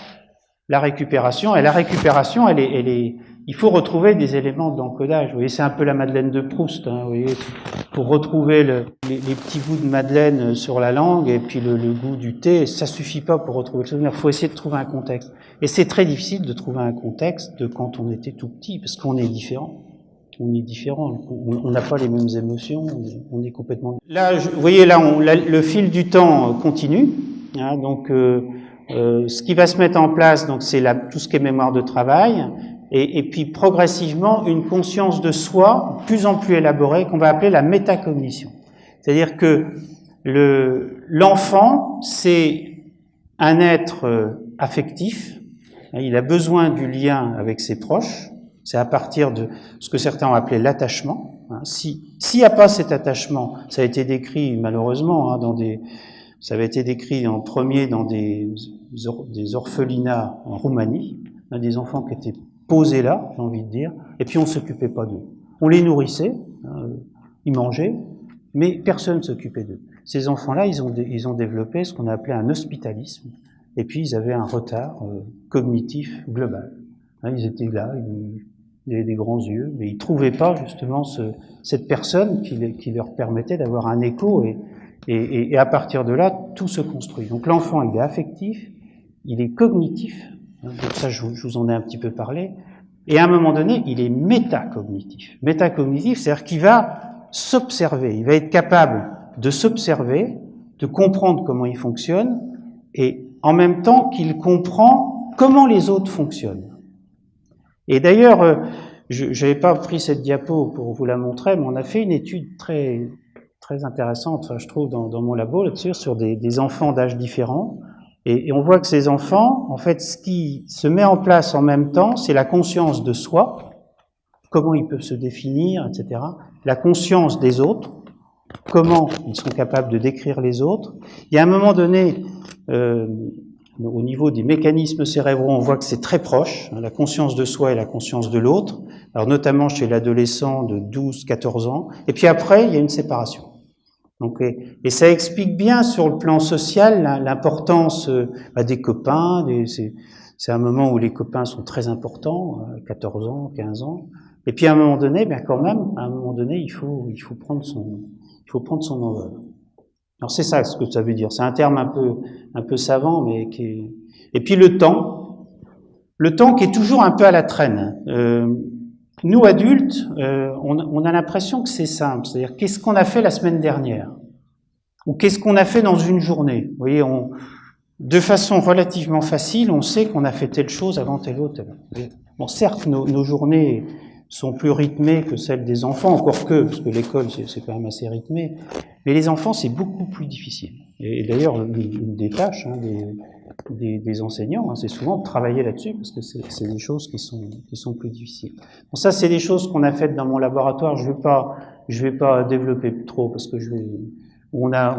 la récupération, et la récupération, il faut retrouver des éléments d'encodage. Vous voyez, c'est un peu la Madeleine de Proust, vous voyez, pour retrouver les petits bouts de Madeleine sur la langue, et puis le goût du thé, ça suffit pas pour retrouver le souvenir, il faut essayer de trouver un contexte. Et c'est très difficile de trouver un contexte de quand on était tout petit, parce qu'on est différent. On est différent, on n'a pas les mêmes émotions, on est complètement... Là, vous voyez, le fil du temps continue, donc ce qui va se mettre en place, donc c'est tout ce qui est mémoire de travail, et puis progressivement une conscience de soi de plus en plus élaborée qu'on va appeler la métacognition. C'est-à-dire que l'enfant, c'est un être affectif, il a besoin du lien avec ses proches. C'est à partir de ce que certains ont appelé l'attachement. S'il n'y a pas cet attachement, ça a été décrit malheureusement ça avait été décrit en premier dans des orphelinats en Roumanie, des enfants qui étaient posés là, j'ai envie de dire, et puis on ne s'occupait pas d'eux. On les nourrissait, ils mangeaient, mais personne ne s'occupait d'eux. Ces enfants-là, ils ont développé ce qu'on a appelé un hospitalisme, et puis ils avaient un retard cognitif global. Ils étaient là, ils avaient des grands yeux, mais ils ne trouvaient pas justement cette personne qui leur permettait d'avoir un écho, et à partir de là, tout se construit. Donc l'enfant, il est affectif, il est cognitif, donc ça je vous en ai un petit peu parlé, et à un moment donné, il est métacognitif. Métacognitif, c'est-à-dire qu'il va s'observer, il va être capable de s'observer, de comprendre comment il fonctionne, et en même temps qu'il comprend comment les autres fonctionnent. Et d'ailleurs, je n'avais pas pris cette diapo pour vous la montrer, mais on a fait une étude très intéressante, je trouve, dans mon labo là-dessus, sur des enfants d'âges différents. Et on voit que ces enfants, en fait, ce qui se met en place en même temps, c'est la conscience de soi, comment ils peuvent se définir, etc. La conscience des autres, comment ils sont capables de décrire les autres. Et à un moment donné, au niveau des mécanismes cérébraux, on voit que c'est très proche, la conscience de soi et la conscience de l'autre, alors notamment chez l'adolescent de 12-14 ans. Et puis après, il y a une séparation. Donc, et ça explique bien sur le plan social l'importance des copains. C'est un moment où les copains sont très importants, 14 ans, 15 ans. Et puis à un moment donné, bien quand même, à un moment donné, il faut prendre son envol. Alors c'est ça ce que ça veut dire. C'est un terme un peu savant, mais qui est... Et puis le temps qui est toujours un peu à la traîne. Nous, adultes, on a l'impression que c'est simple. C'est-à-dire, qu'est-ce qu'on a fait la semaine dernière? Ou qu'est-ce qu'on a fait dans une journée? Vous voyez, de façon relativement facile, on sait qu'on a fait telle chose avant telle autre. Bon, certes, nos journées sont plus rythmées que celles des enfants, encore que, parce que l'école, c'est quand même assez rythmé. Mais les enfants, c'est beaucoup plus difficile. Et d'ailleurs, une des tâches des enseignants, c'est souvent de travailler là-dessus, parce que c'est des choses qui sont plus difficiles. Bon, ça, c'est des choses qu'on a faites dans mon laboratoire. Je vais pas développer trop, parce que on a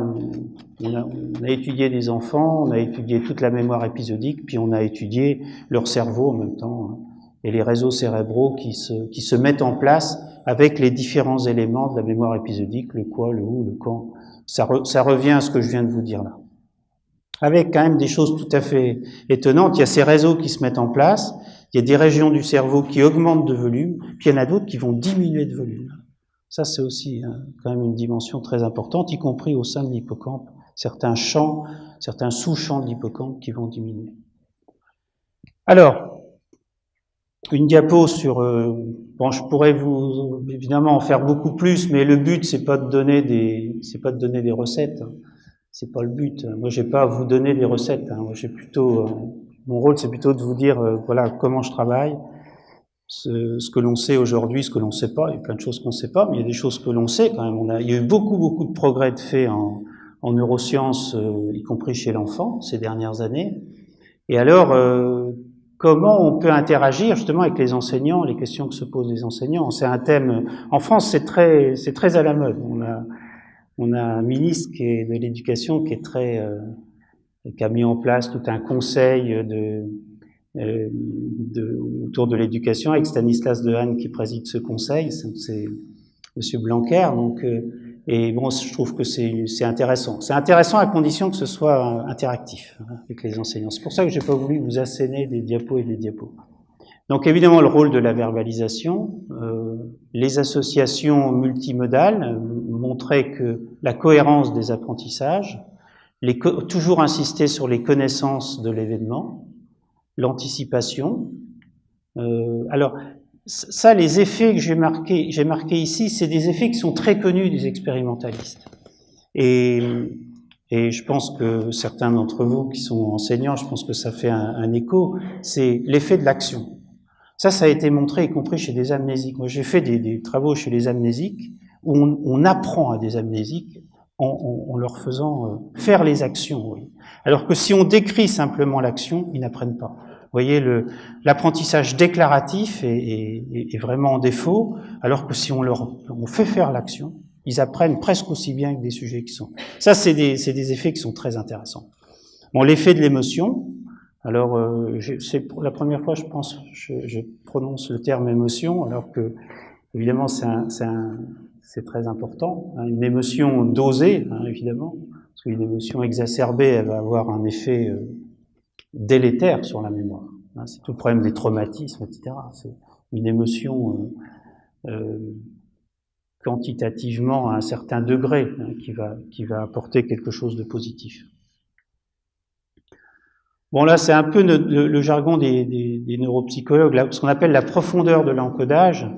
étudié des enfants, on a étudié toute la mémoire épisodique, puis on a étudié leur cerveau en même temps, et les réseaux cérébraux qui se mettent en place avec les différents éléments de la mémoire épisodique, le quoi, le où, le quand. Ça revient à ce que je viens de vous dire là. Avec quand même des choses tout à fait étonnantes. Il y a ces réseaux qui se mettent en place, il y a des régions du cerveau qui augmentent de volume, puis il y en a d'autres qui vont diminuer de volume. Ça, c'est aussi quand même une dimension très importante, y compris au sein de l'hippocampe. Certains sous-champs de l'hippocampe qui vont diminuer. Alors, une diapo sur... bon, je pourrais évidemment en faire beaucoup plus, mais le but, c'est pas de donner des recettes. C'est pas le but. Moi, j'ai pas à vous donner des recettes. Moi, j'ai plutôt... mon rôle, c'est plutôt de vous dire, voilà, comment je travaille, ce que l'on sait aujourd'hui, ce que l'on sait pas. Il y a plein de choses qu'on sait pas, mais il y a des choses que l'on sait quand même. Il y a eu beaucoup de progrès de faits en neurosciences, y compris chez l'enfant, ces dernières années. Et alors, comment on peut interagir justement avec les enseignants, les questions que se posent les enseignants. C'est un thème, en France, c'est très à la mode. On a un ministre de l'éducation qui a mis en place tout un conseil autour de l'éducation avec Stanislas Dehaene qui préside ce conseil. C'est Monsieur Blanquer. Donc, et bon, je trouve que c'est intéressant. C'est intéressant à condition que ce soit interactif avec les enseignants. C'est pour ça que j'ai pas voulu vous asséner des diapos et des diapos. Donc évidemment le rôle de la verbalisation, les associations multimodales montraient que la cohérence des apprentissages, toujours insister sur les connaissances de l'événement, l'anticipation. Alors ça, les effets que j'ai marqués ici, c'est des effets qui sont très connus des expérimentalistes. Et je pense que certains d'entre vous qui sont enseignants, je pense que ça fait un écho, c'est l'effet de l'action. Ça a été montré, y compris chez des amnésiques. Moi, j'ai fait des travaux chez les amnésiques où on apprend à des amnésiques en leur faisant faire les actions. Oui. Alors que si on décrit simplement l'action, ils n'apprennent pas. Vous voyez, l'apprentissage déclaratif est vraiment en défaut, alors que si on fait faire l'action, ils apprennent presque aussi bien que des sujets qui sont. Ça, c'est des effets qui sont très intéressants. Bon, l'effet de l'émotion. Alors, c'est pour la première fois, je pense, je prononce le terme émotion, alors que, évidemment, c'est très important. Une émotion dosée, évidemment, parce qu'une émotion exacerbée, elle va avoir un effet délétère sur la mémoire. C'est tout le problème des traumatismes, etc. C'est une émotion quantitativement à un certain degré qui va apporter quelque chose de positif. Bon, là, c'est un peu le jargon des neuropsychologues, ce qu'on appelle la profondeur de l'encodage.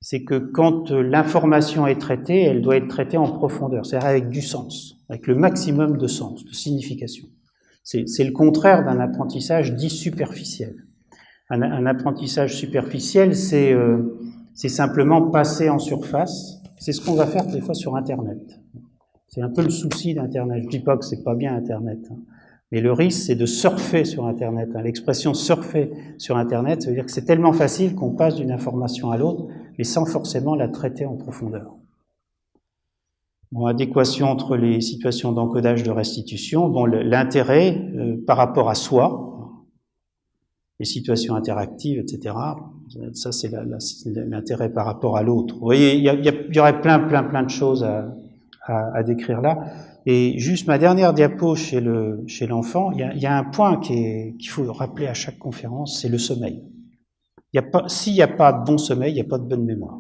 c'est que quand l'information est traitée, elle doit être traitée en profondeur, c'est-à-dire avec du sens, avec le maximum de sens, de signification. C'est le contraire d'un apprentissage dit superficiel. Un apprentissage superficiel, c'est simplement passer en surface. C'est ce qu'on va faire des fois sur Internet. C'est un peu le souci d'Internet. Je dis pas que c'est pas bien Internet, hein. Mais le risque, c'est de surfer sur Internet. L'expression surfer sur Internet, ça veut dire que c'est tellement facile qu'on passe d'une information à l'autre, mais sans forcément la traiter en profondeur. Bon, adéquation entre les situations d'encodage de restitution. Bon, l'intérêt par rapport à soi, les situations interactives, etc. Ça, c'est l'intérêt par rapport à l'autre. Vous voyez, il y aurait plein de choses à décrire là. Et juste ma dernière diapo chez l'enfant, il y a un point qu'il faut rappeler à chaque conférence, c'est le sommeil. S'il n'y a pas de bon sommeil, il n'y a pas de bonne mémoire.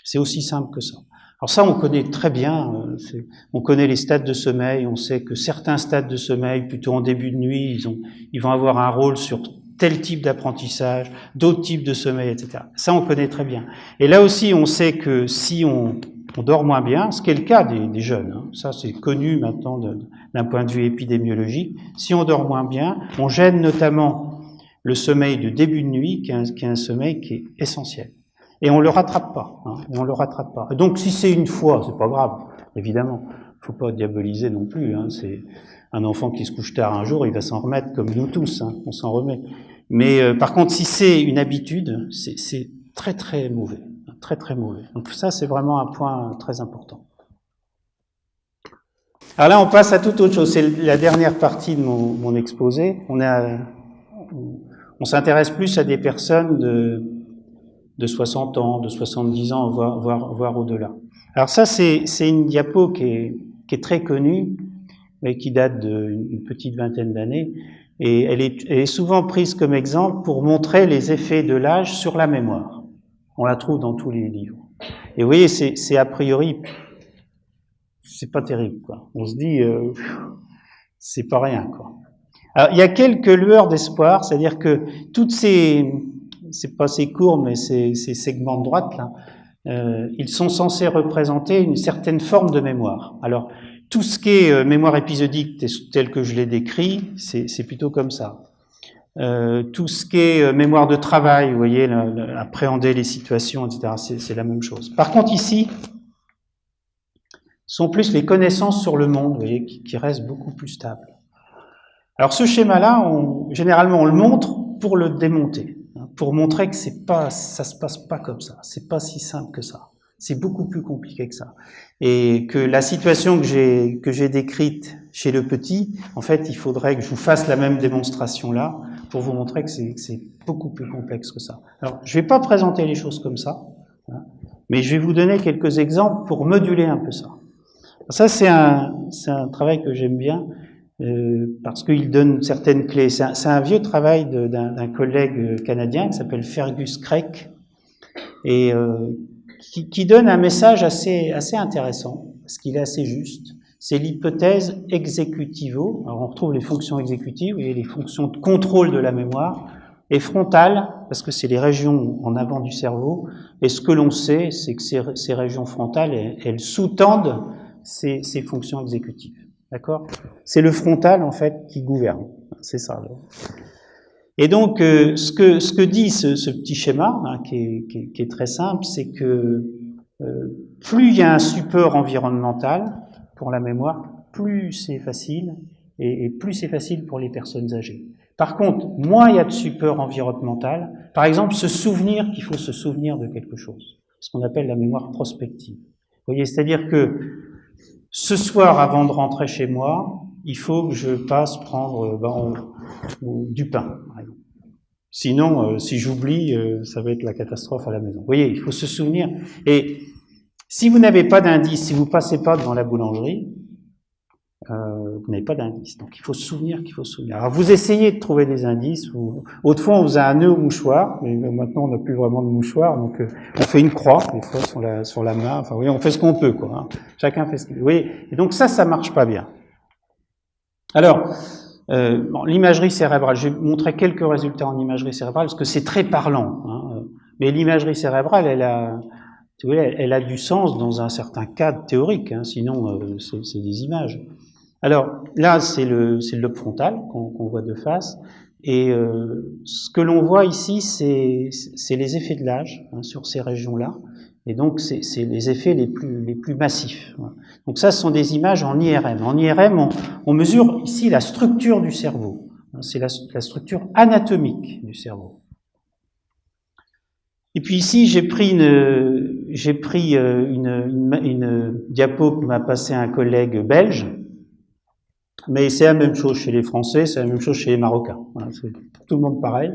C'est aussi simple que ça. Alors ça, on connaît très bien, on connaît les stades de sommeil, on sait que certains stades de sommeil, plutôt en début de nuit, ils vont avoir un rôle sur tel type d'apprentissage, d'autres types de sommeil, etc. Ça, on connaît très bien. Et là aussi, on sait que si on dort moins bien, ce qui est le cas des jeunes, hein, ça c'est connu maintenant d'un point de vue épidémiologique, si on dort moins bien, on gêne notamment le sommeil de début de nuit, qui est un sommeil qui est essentiel. Et on le rattrape pas, hein, et on le rattrape pas. Donc si c'est une fois, c'est pas grave, évidemment. Faut pas diaboliser non plus, hein, c'est un enfant qui se couche tard un jour, il va s'en remettre comme nous tous, hein, on s'en remet. Mais par contre, si c'est une habitude, c'est très mauvais. Très mauvais. Donc ça, c'est vraiment un point très important. Alors là, on passe à toute autre chose. C'est la dernière partie de mon exposé. On s'intéresse plus à des personnes de 60 ans, de 70 ans, voire au-delà. Alors ça, c'est une diapo qui est très connue, mais qui date d'une petite vingtaine d'années. Et elle est souvent prise comme exemple pour montrer les effets de l'âge sur la mémoire. On la trouve dans tous les livres. Et vous voyez, c'est a priori, c'est pas terrible, quoi. On se dit, c'est pas rien, quoi. Alors, il y a quelques lueurs d'espoir, c'est-à-dire que toutes c'est pas ces courbes, mais ces segments de droite, là, ils sont censés représenter une certaine forme de mémoire. Alors, tout ce qui est mémoire épisodique, tel que je l'ai décrit, c'est plutôt comme ça. Tout ce qui est mémoire de travail, vous voyez, appréhender les situations, etc., c'est la même chose. Par contre, ici, sont plus les connaissances sur le monde, vous voyez, qui restent beaucoup plus stables. Alors ce schéma-là, généralement, on le montre pour le démonter, hein, pour montrer que ça se passe pas comme ça, c'est pas si simple que ça. C'est beaucoup plus compliqué que ça. Et que la situation que j'ai décrite chez le petit, en fait, il faudrait que je vous fasse la même démonstration là, pour vous montrer que c'est beaucoup plus complexe que ça. Alors, je vais pas présenter les choses comme ça, hein, mais je vais vous donner quelques exemples pour moduler un peu ça. Ça, c'est un travail que j'aime bien, parce qu'il donne certaines clés. C'est un vieux travail d'un collègue canadien qui s'appelle Fergus Craik, et qui donne un message assez intéressant, parce qu'il est assez juste. C'est l'hypothèse executivo. Alors on retrouve les fonctions exécutives et les fonctions de contrôle de la mémoire, et frontale, parce que c'est les régions en avant du cerveau, et ce que l'on sait, c'est que ces régions frontales, elles sous-tendent ces fonctions exécutives. D'accord ? C'est le frontal, en fait, qui gouverne. C'est ça. Et donc, ce que dit ce petit schéma, hein, qui est très simple, c'est que plus il y a un support environnemental pour la mémoire, plus c'est facile, et plus c'est facile pour les personnes âgées. Par contre, moins il y a de support environnemental, par exemple, se souvenir qu'il faut se souvenir de quelque chose, ce qu'on appelle la mémoire prospective. Vous voyez, c'est-à-dire que ce soir, avant de rentrer chez moi, il faut que je passe prendre du pain, par exemple. Sinon, si j'oublie, ça va être la catastrophe à la maison. Vous voyez, il faut se souvenir. Et si vous n'avez pas d'indice, si vous passez pas devant la boulangerie, vous n'avez pas d'indice. Donc il faut se souvenir qu'il faut se souvenir. Alors vous essayez de trouver des indices. Autrefois, on faisait un nœud au mouchoir, mais maintenant on n'a plus vraiment de mouchoir, donc on fait une croix, des fois sur la main. Enfin, vous voyez, on fait ce qu'on peut, quoi. Hein. Chacun fait ce qu'il veut. Vous voyez, et donc ça marche pas bien. Alors, l'imagerie cérébrale, je vais montrer quelques résultats en imagerie cérébrale, parce que c'est très parlant. Hein. Mais l'imagerie cérébrale, elle a du sens dans un certain cadre théorique, hein, sinon c'est des images. Alors là, c'est le lobe frontal qu'on voit de face, et ce que l'on voit ici, c'est les effets de l'âge, hein, sur ces régions-là, et donc c'est les effets les plus massifs. Donc ça, ce sont des images en IRM. En IRM, on mesure ici la structure du cerveau. C'est la structure anatomique du cerveau. Et puis ici, j'ai pris une diapo que m'a passé un collègue belge, mais c'est la même chose chez les Français, c'est la même chose chez les Marocains. Voilà, c'est pour tout le monde pareil.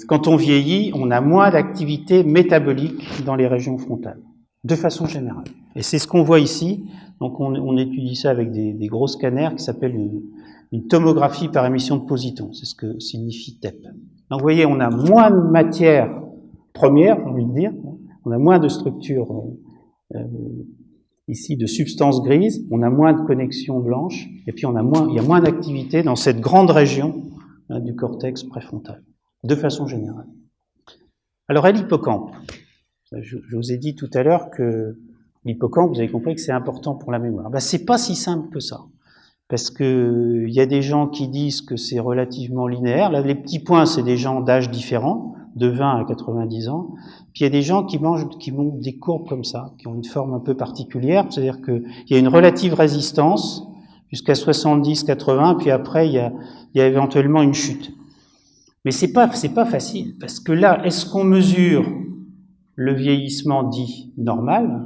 Quand on vieillit, on a moins d'activité métabolique dans les régions frontales, de façon générale. Et c'est ce qu'on voit ici. Donc on étudie ça avec des gros scanners qui s'appellent une tomographie par émission de positons. C'est ce que signifie TEP. Donc vous voyez, on a moins de matière première, j'ai envie de dire. On a moins de structures ici de substances grises, on a moins de connexions blanches, et puis il y a moins d'activité dans cette grande région du cortex préfrontal, de façon générale. Alors, à l'hippocampe, je vous ai dit tout à l'heure que l'hippocampe, vous avez compris que c'est important pour la mémoire. Ben, c'est pas si simple que ça, parce que il y a des gens qui disent que c'est relativement linéaire. Là, les petits points, c'est des gens d'âge différents, de 20 à 90 ans. Puis il y a des gens qui montent des courbes comme ça, qui ont une forme un peu particulière, c'est-à-dire qu'il y a une relative résistance jusqu'à 70-80, puis après il y a éventuellement une chute. Mais c'est pas facile, parce que là, est-ce qu'on mesure le vieillissement dit normal,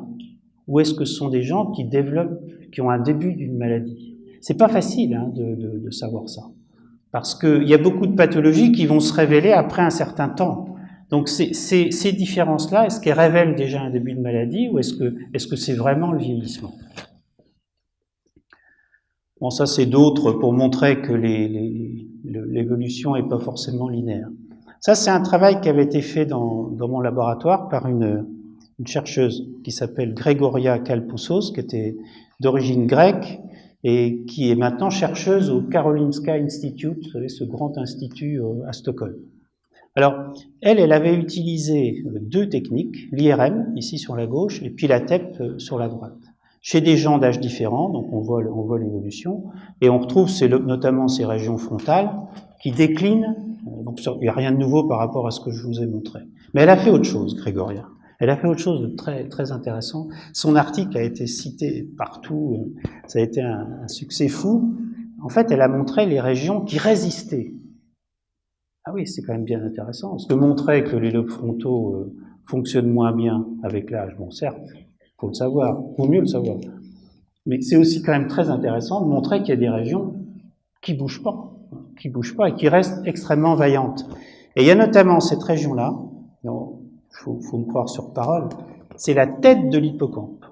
ou est-ce que ce sont des gens qui ont un début d'une maladie? C'est pas facile, hein, de savoir ça. Parce qu'il y a beaucoup de pathologies qui vont se révéler après un certain temps. Donc ces différences-là, est-ce qu'elles révèlent déjà un début de maladie ou est-ce que c'est vraiment le vieillissement? Bon, ça c'est d'autres pour montrer que l'évolution n'est pas forcément linéaire. Ça c'est un travail qui avait été fait dans mon laboratoire par une chercheuse qui s'appelle Gregoria Kalpoussos, qui était d'origine grecque, et qui est maintenant chercheuse au Karolinska Institute, vous savez, ce grand institut à Stockholm. Alors, elle avait utilisé deux techniques, l'IRM, ici sur la gauche, et puis la TEP sur la droite, chez des gens d'âge différents, donc on voit l'évolution, et on retrouve notamment ces régions frontales qui déclinent, donc il n'y a rien de nouveau par rapport à ce que je vous ai montré. Mais elle a fait autre chose, Gregoria. Elle a fait autre chose de très, très intéressant. Son article a été cité partout, ça a été un succès fou. En fait, elle a montré les régions qui résistaient. Ah oui, c'est quand même bien intéressant, parce que montrer que les lobes frontaux fonctionnent moins bien avec l'âge, bon certes, faut le savoir, vaut mieux le savoir. Mais c'est aussi quand même très intéressant de montrer qu'il y a des régions qui bougent pas et qui restent extrêmement vaillantes. Et il y a notamment cette région-là, faut me croire sur parole, c'est la tête de l'hippocampe.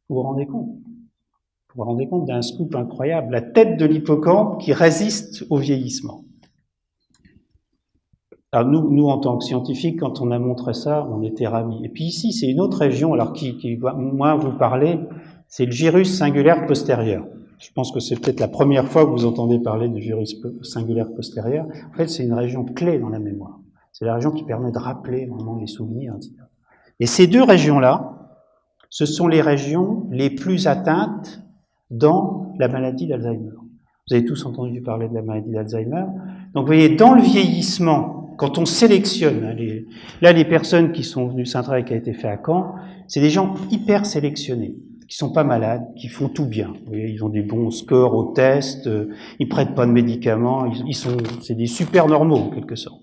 Vous vous rendez compte? Vous vous rendez compte d'un scoop incroyable, la tête de l'hippocampe qui résiste au vieillissement. Alors nous, en tant que scientifiques, quand on a montré ça, on était ravis. Et puis ici, c'est une autre région, alors qui moi, vous parlez, c'est le gyrus singulaire postérieur. Je pense que c'est peut-être la première fois que vous entendez parler du gyrus singulaire postérieur. En fait, c'est une région clé dans la mémoire. C'est la région qui permet de rappeler vraiment les souvenirs, etc. Et ces deux régions-là, ce sont les régions les plus atteintes dans la maladie d'Alzheimer. Vous avez tous entendu parler de la maladie d'Alzheimer. Donc vous voyez, dans le vieillissement, quand on sélectionne, hein, les personnes qui sont venues, c'est un travail qui a été fait à Caen, c'est des gens hyper sélectionnés, qui sont pas malades, qui font tout bien. Vous voyez, ils ont des bons scores au test, ils prêtent pas de médicaments, c'est des super normaux en quelque sorte.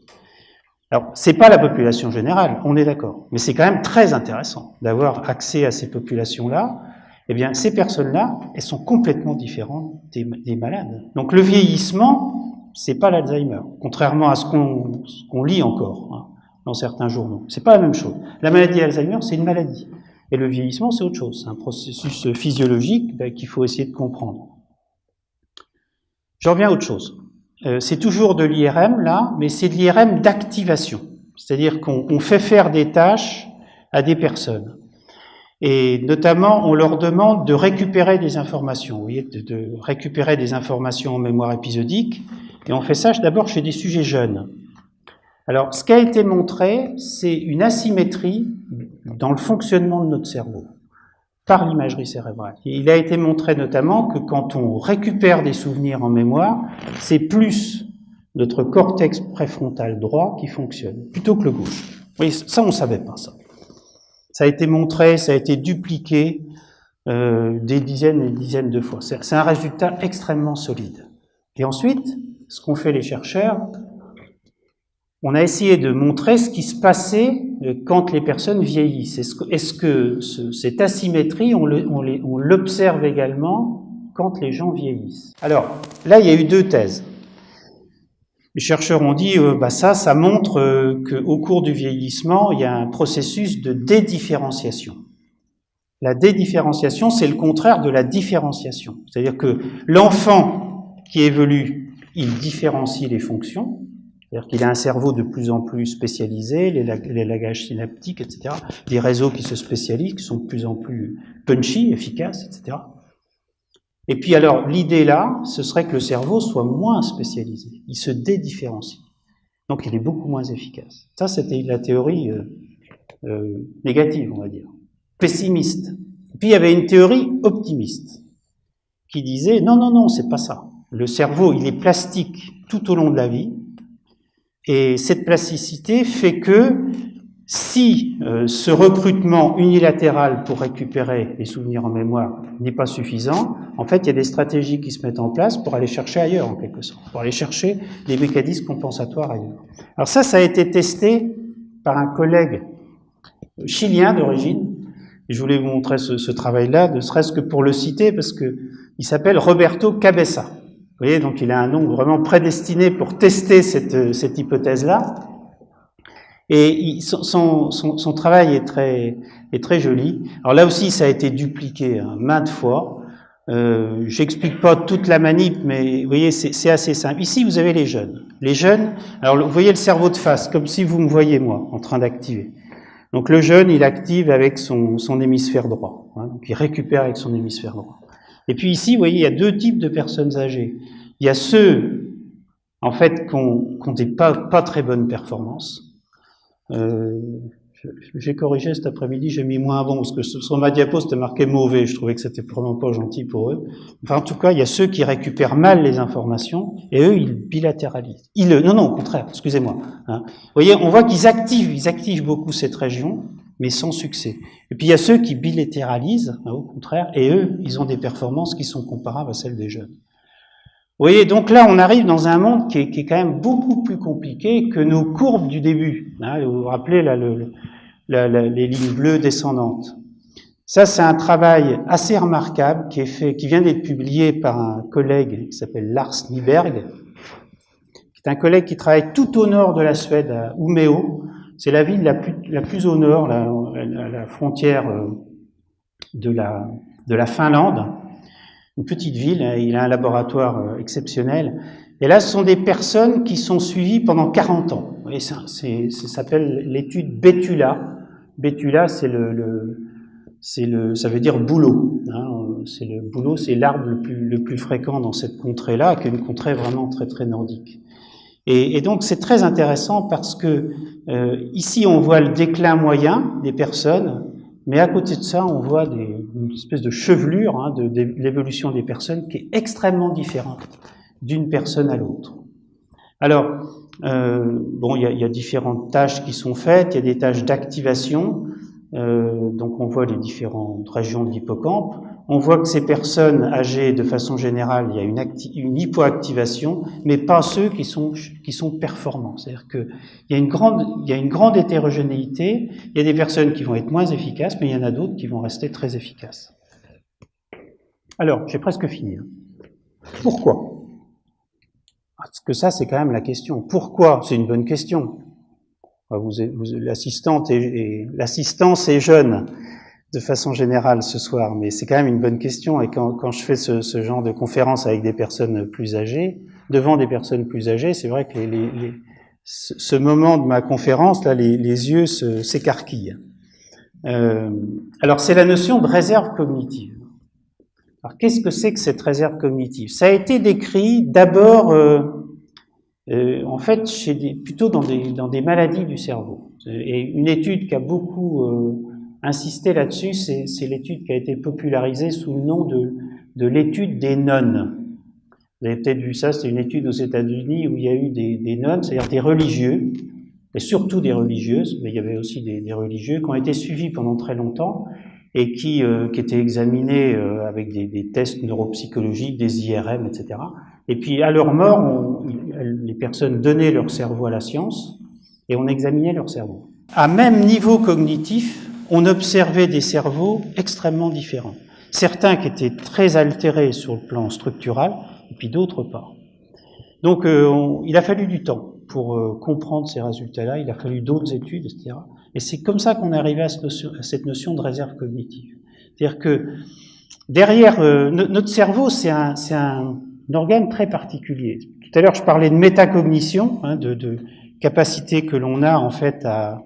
Alors, c'est pas la population générale, on est d'accord, mais c'est quand même très intéressant d'avoir accès à ces populations-là. Eh bien, ces personnes-là, elles sont complètement différentes des malades. Donc, le vieillissement, c'est pas l'Alzheimer, contrairement à ce qu'on lit encore, hein, dans certains journaux. C'est pas la même chose. La maladie Alzheimer, c'est une maladie. Et le vieillissement, c'est autre chose. C'est un processus physiologique qu'il faut essayer de comprendre. Je reviens à autre chose. C'est toujours de l'IRM, là, mais c'est de l'IRM d'activation. C'est-à-dire qu'on fait faire des tâches à des personnes. Et notamment, on leur demande de récupérer des informations. Vous voyez, de récupérer des informations en mémoire épisodique. Et on fait ça d'abord chez des sujets jeunes. Alors, ce qui a été montré, c'est une asymétrie dans le fonctionnement de notre cerveau, par l'imagerie cérébrale. Il a été montré notamment que quand on récupère des souvenirs en mémoire, c'est plus notre cortex préfrontal droit qui fonctionne, plutôt que le gauche. Vous voyez, ça, on ne savait pas, ça. Ça a été montré, ça a été dupliqué des dizaines et des dizaines de fois. C'est un résultat extrêmement solide. Et ensuite, ce qu'ont fait les chercheurs, on a essayé de montrer ce qui se passait quand les personnes vieillissent. Est-ce que cette asymétrie, on l'observe également quand les gens vieillissent? Alors, là, il y a eu deux thèses. Les chercheurs ont dit, ça montre qu'au cours du vieillissement, il y a un processus de dédifférenciation. La dédifférenciation, c'est le contraire de la différenciation. C'est-à-dire que l'enfant qui évolue, il différencie les fonctions, c'est-à-dire qu'il a un cerveau de plus en plus spécialisé, les lagages synaptiques, etc., des réseaux qui se spécialisent, qui sont de plus en plus punchy, efficaces, etc. Et puis alors, l'idée là, ce serait que le cerveau soit moins spécialisé, il se dédifférencie, donc il est beaucoup moins efficace. Ça, c'était la théorie négative, on va dire, pessimiste. Et puis il y avait une théorie optimiste, qui disait, non, c'est pas ça. Le cerveau, il est plastique tout au long de la vie, et cette plasticité fait que si ce recrutement unilatéral pour récupérer les souvenirs en mémoire n'est pas suffisant, en fait, il y a des stratégies qui se mettent en place pour aller chercher ailleurs, en quelque sorte, pour aller chercher des mécanismes compensatoires ailleurs. Alors ça a été testé par un collègue chilien d'origine, et je voulais vous montrer ce travail-là, ne serait-ce que pour le citer, parce que il s'appelle Roberto Cabeza. Vous voyez, donc il a un nom vraiment prédestiné pour tester cette hypothèse-là. Et son travail est très joli. Alors là aussi, ça a été dupliqué maintes fois. J'explique pas toute la manip, mais vous voyez, c'est assez simple. Ici, vous avez les jeunes. Les jeunes, alors vous voyez le cerveau de face, comme si vous me voyez moi, en train d'activer. Donc le jeune, il active avec son hémisphère droit. Hein, donc il récupère avec son hémisphère droit. Et puis ici, vous voyez, il y a deux types de personnes âgées. Il y a ceux, en fait, qui ont des pas très bonnes performances. J'ai corrigé cet après-midi, j'ai mis moins bon, parce que sur ma diapo, c'était marqué mauvais. Je trouvais que c'était vraiment pas gentil pour eux. Enfin, en tout cas, il y a ceux qui récupèrent mal les informations, et eux, ils bilatéralisent. Non, au contraire, excusez-moi. Hein. Vous voyez, on voit qu'ils activent beaucoup cette région, mais sans succès. Et puis il y a ceux qui bilatéralisent, hein, au contraire, et eux, ils ont des performances qui sont comparables à celles des jeunes. Vous voyez, donc là, on arrive dans un monde qui est quand même beaucoup plus compliqué que nos courbes du début. Hein, vous vous rappelez là, les lignes bleues descendantes. Ça, c'est un travail assez remarquable qui vient d'être publié par un collègue qui s'appelle Lars Nyberg, qui est un collègue qui travaille tout au nord de la Suède, à Umeå. C'est la ville la plus au nord, à la frontière de la Finlande. Une petite ville, il a un laboratoire exceptionnel. Et là, ce sont des personnes qui sont suivies pendant 40 ans. Et ça s'appelle l'étude Betula. Betula, ça veut dire bouleau. Hein. Le bouleau, c'est l'arbre le plus fréquent dans cette contrée-là, qui est une contrée vraiment très très nordique. Et donc, c'est très intéressant parce que ici, on voit le déclin moyen des personnes. Mais à côté de ça, on voit une espèce de chevelure hein, de l'évolution des personnes qui est extrêmement différente d'une personne à l'autre. Alors, il y a différentes tâches qui sont faites, il y a des tâches d'activation, donc on voit les différentes régions de l'hippocampe. On voit que ces personnes âgées, de façon générale, il y a une hypoactivation, mais pas ceux qui sont performants. C'est-à-dire qu'il y a une grande hétérogénéité. Il y a des personnes qui vont être moins efficaces, mais il y en a d'autres qui vont rester très efficaces. Alors, j'ai presque fini. Pourquoi? Parce que ça, c'est quand même la question. Pourquoi? C'est une bonne question. L'assistance est jeune, de façon générale ce soir, mais c'est quand même une bonne question. Et quand je fais ce genre de conférence avec des personnes plus âgées, devant des personnes plus âgées, c'est vrai que ce moment de ma conférence, là, les yeux s'écarquillent. Alors, c'est la notion de réserve cognitive. Alors, qu'est-ce que c'est que cette réserve cognitive? Ça a été décrit d'abord en fait, plutôt dans des maladies du cerveau. Et une étude qui a beaucoup insisté là-dessus, c'est l'étude qui a été popularisée sous le nom de l'étude des nonnes. Vous avez peut-être vu ça, c'est une étude aux États-Unis où il y a eu des nonnes, c'est-à-dire des religieux, et surtout des religieuses, mais il y avait aussi des religieux, qui ont été suivis pendant très longtemps et qui étaient examinés avec des tests neuropsychologiques, des IRM, etc. Et puis à leur mort, les personnes donnaient leur cerveau à la science et on examinait leur cerveau. À même niveau cognitif, on observait des cerveaux extrêmement différents. Certains qui étaient très altérés sur le plan structural, et puis d'autres pas. Donc il a fallu du temps pour comprendre ces résultats-là, il a fallu d'autres études, etc. Et c'est comme ça qu'on est arrivé à cette notion de réserve cognitive. C'est-à-dire que derrière notre cerveau, c'est un organe très particulier. Tout à l'heure, je parlais de métacognition, hein, de capacité que l'on a en fait à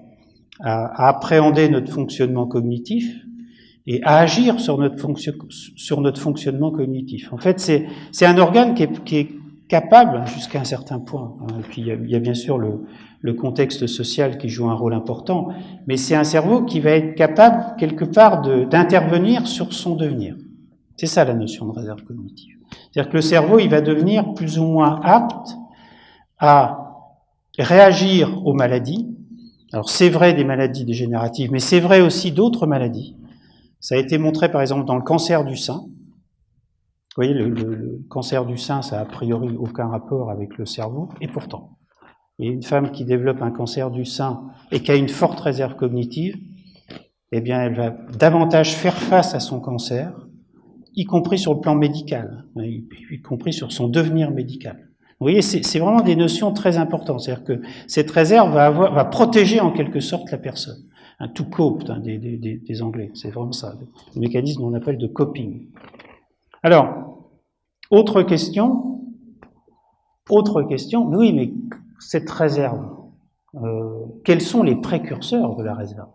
appréhender notre fonctionnement cognitif et à agir sur notre fonctionnement cognitif. En fait, c'est un organe qui est capable jusqu'à un certain point. Hein, et puis il y a bien sûr le contexte social qui joue un rôle important, mais c'est un cerveau qui va être capable quelque part d'intervenir sur son devenir. C'est ça la notion de réserve cognitive. C'est-à-dire que le cerveau, il va devenir plus ou moins apte à réagir aux maladies. Alors c'est vrai des maladies dégénératives, mais c'est vrai aussi d'autres maladies. Ça a été montré par exemple dans le cancer du sein. Vous voyez, le cancer du sein, ça a priori aucun rapport avec le cerveau, et pourtant, il y a une femme qui développe un cancer du sein et qui a une forte réserve cognitive, eh bien elle va davantage faire face à son cancer, y compris sur le plan médical, y compris sur son devenir médical. Vous voyez, c'est vraiment des notions très importantes. C'est-à-dire que cette réserve va protéger en quelque sorte la personne. Un to cope des Anglais, c'est vraiment ça, le mécanisme qu'on appelle de coping. Alors, autre question, oui, mais cette réserve, quels sont les précurseurs de la réserve?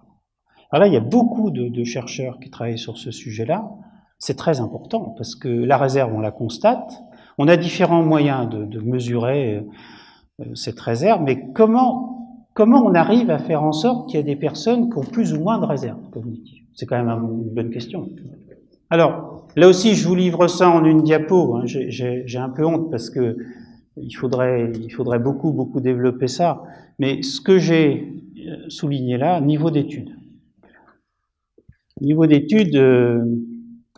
Alors là, il y a beaucoup de chercheurs qui travaillent sur ce sujet-là. C'est très important, parce que la réserve, on la constate, on a différents moyens de mesurer cette réserve, mais comment on arrive à faire en sorte qu'il y ait des personnes qui ont plus ou moins de réserve cognitive? C'est quand même une bonne question. Alors, là aussi, je vous livre ça en une diapo. Hein. J'ai un peu honte parce que il faudrait beaucoup développer ça. Mais ce que j'ai souligné là, niveau d'études. Niveau d'études,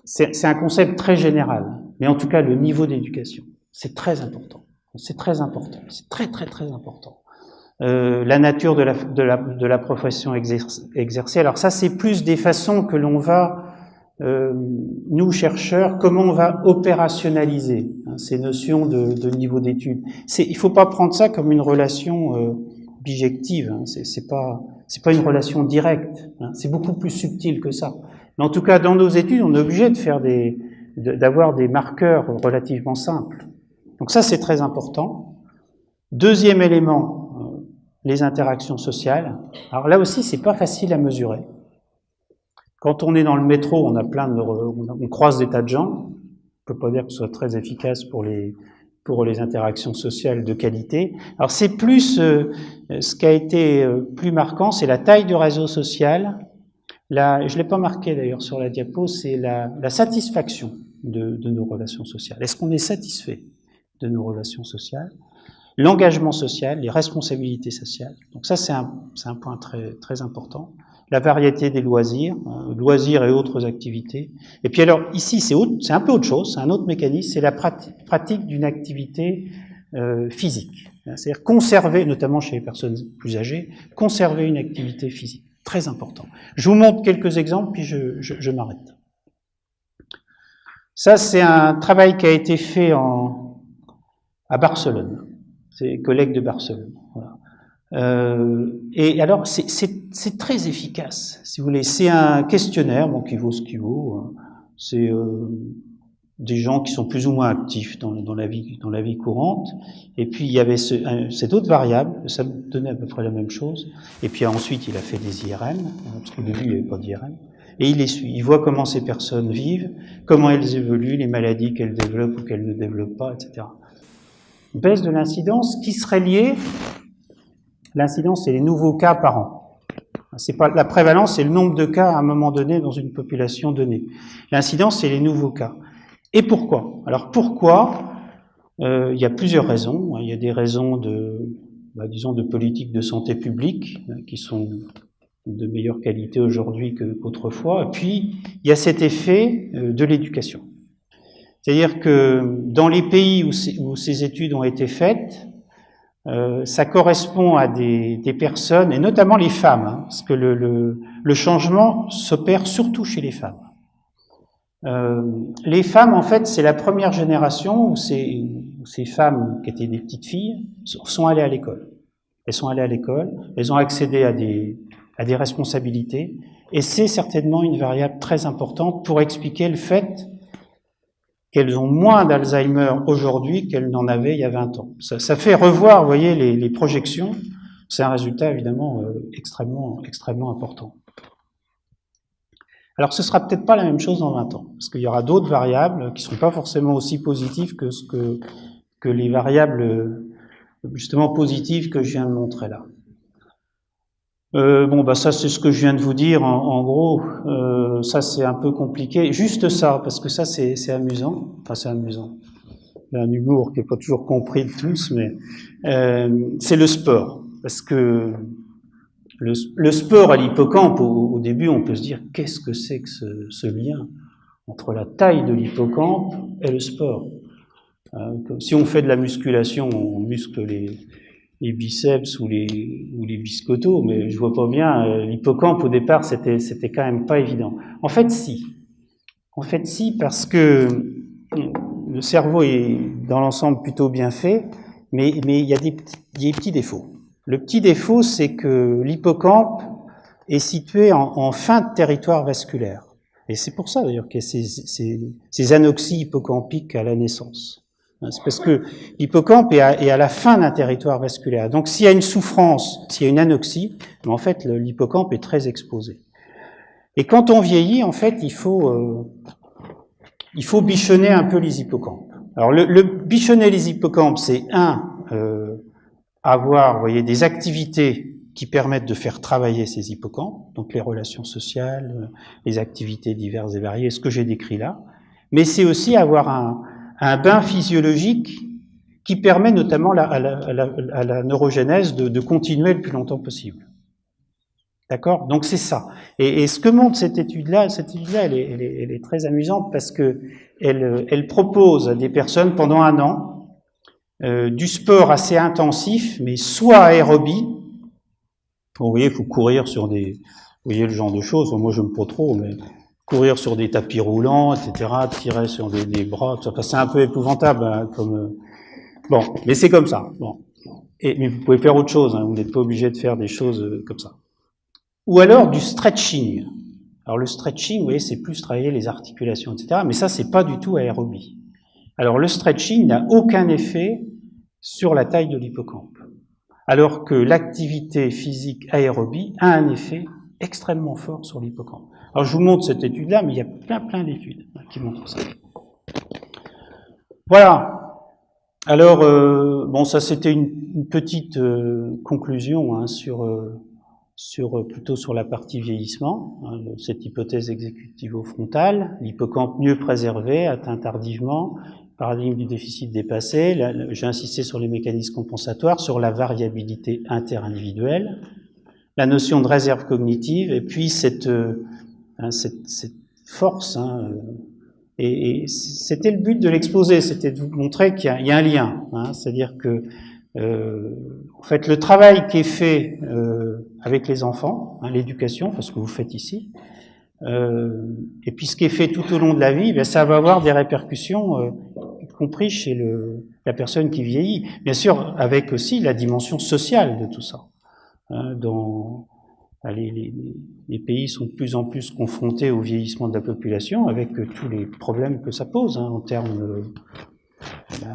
c'est un concept très général. Mais en tout cas, le niveau d'éducation, c'est très important. C'est très important. C'est très important. La nature de la profession exercée. Alors ça, c'est plus des façons que l'on va, nous chercheurs, comment on va opérationnaliser ces notions de niveau d'études. Il ne faut pas prendre ça comme une relation bijective. Hein, c'est pas une relation directe. Hein, c'est beaucoup plus subtil que ça. Mais en tout cas, dans nos études, on est obligé de faire d'avoir des marqueurs relativement simples. Donc ça, c'est très important. Deuxième élément, les interactions sociales. Alors là aussi, c'est pas facile à mesurer. Quand on est dans le métro, on croise des tas de gens. On peut pas dire que ce soit très efficace pour les interactions sociales de qualité. Alors c'est plus, ce qui a été plus marquant, c'est la taille du réseau social. Je l'ai pas marqué d'ailleurs sur la diapo, c'est la satisfaction de nos relations sociales. Est-ce qu'on est satisfait de nos relations sociales? L'engagement social, les responsabilités sociales. Donc ça, c'est un point très important. La variété des loisirs, loisirs et autres activités. Et puis alors, ici, c'est un peu autre chose, c'est un autre mécanisme, c'est la pratique d'une activité physique. C'est-à-dire conserver, notamment chez les personnes plus âgées, conserver une activité physique. Très important. Je vous montre quelques exemples, puis je m'arrête. Ça, c'est un travail qui a été fait à Barcelone. C'est les collègues de Barcelone. Voilà. Et alors, c'est très efficace, si vous voulez. C'est un questionnaire, bon, qui vaut ce qu'il vaut. C'est des gens qui sont plus ou moins actifs dans la vie courante. Et puis, il y avait cette autre variable, ça me donnait à peu près la même chose. Et puis ensuite, il a fait des IRM, parce qu'au début, il n'y avait pas d'IRM. Et il les suit. Il voit comment ces personnes vivent, comment elles évoluent, les maladies qu'elles développent ou qu'elles ne développent pas, etc. baisse de l'incidence qui serait liée, l'incidence c'est les nouveaux cas par an. C'est pas la prévalence, c'est le nombre de cas à un moment donné dans une population donnée. L'incidence, c'est les nouveaux cas. Et pourquoi? Alors pourquoi? Il y a plusieurs raisons. Il y a des raisons disons, de politique de santé publique qui sont de meilleure qualité aujourd'hui qu'autrefois. Et puis, il y a cet effet de l'éducation. C'est-à-dire que dans les pays où ces études ont été faites, ça correspond à des personnes, et notamment les femmes, parce que le changement s'opère surtout chez les femmes. Les femmes, en fait, c'est la première génération où ces femmes qui étaient des petites filles sont allées à l'école. Elles sont allées à l'école, elles ont accédé à des responsabilités, et c'est certainement une variable très importante pour expliquer le fait qu'elles ont moins d'Alzheimer aujourd'hui qu'elles n'en avaient il y a 20 ans. Ça fait revoir, vous voyez, les projections. C'est un résultat, évidemment, extrêmement important. Alors, ce sera peut-être pas la même chose dans 20 ans, parce qu'il y aura d'autres variables qui sont pas forcément aussi positives que les variables, justement, positives que je viens de montrer là. Ça c'est ce que je viens de vous dire, en gros, ça c'est un peu compliqué, juste ça, parce que ça c'est amusant, enfin c'est amusant, il y a un humour qui n'est pas toujours compris de tous, mais c'est le sport, parce que le sport à l'hippocampe, au début on peut se dire, qu'est-ce que c'est que ce lien entre la taille de l'hippocampe et le sport? Si on fait de la musculation, on muscle les biceps ou les biscottos, mais je vois pas bien, l'hippocampe au départ c'était quand même pas évident. En fait si, parce que le cerveau est dans l'ensemble plutôt bien fait, mais il y a des petits défauts. Le petit défaut, c'est que l'hippocampe est situé en fin de territoire vasculaire. Et c'est pour ça d'ailleurs qu'il y a ces anoxies hippocampiques à la naissance. C'est parce que l'hippocampe est à la fin d'un territoire vasculaire. Donc s'il y a une souffrance, s'il y a une anoxie, en fait l'hippocampe est très exposé. Et quand on vieillit, en fait, il faut bichonner un peu les hippocampes. Alors le bichonner les hippocampes, c'est avoir, vous voyez, des activités qui permettent de faire travailler ces hippocampes, donc les relations sociales, les activités diverses et variées, ce que j'ai décrit là. Mais c'est aussi avoir un bain physiologique qui permet notamment à la neurogénèse de continuer le plus longtemps possible. D'accord? Donc c'est ça. Et ce que montre cette étude-là, elle est très amusante parce que elle propose à des personnes pendant 1 an du sport assez intensif, mais soit aérobie. Vous voyez, il faut courir sur vous voyez le genre de choses. Moi, je n'aime pas trop, mais courir sur des tapis roulants, etc., tirer sur des bras, enfin, c'est un peu épouvantable, hein, bon, mais c'est comme ça. Bon. Mais vous pouvez faire autre chose, hein, vous n'êtes pas obligé de faire des choses comme ça. Ou alors du stretching. Alors le stretching, vous voyez, c'est plus travailler les articulations, etc., mais ça, c'est pas du tout aérobie. Alors le stretching n'a aucun effet sur la taille de l'hippocampe, alors que l'activité physique aérobie a un effet extrêmement fort sur l'hippocampe. Alors je vous montre cette étude-là, mais il y a plein d'études qui montrent ça. Voilà. Alors, bon, ça c'était une petite conclusion hein, plutôt sur la partie vieillissement, hein, cette hypothèse exécutivo-frontale, l'hippocampe mieux préservé, atteint tardivement, paradigme du déficit dépassé. J'ai insisté sur les mécanismes compensatoires, sur la variabilité interindividuelle, la notion de réserve cognitive, et puis cette force. Hein, et c'était le but de l'exposé, c'était de vous montrer qu'il y a un lien. Hein, c'est-à-dire que, en fait, le travail qui est fait avec les enfants, hein, l'éducation, parce que vous faites ici, et puis ce qui est fait tout au long de la vie, ben, ça va avoir des répercussions, y compris chez la personne qui vieillit. Bien sûr, avec aussi la dimension sociale de tout ça. Hein, les pays sont de plus en plus confrontés au vieillissement de la population, avec tous les problèmes que ça pose, hein, en termes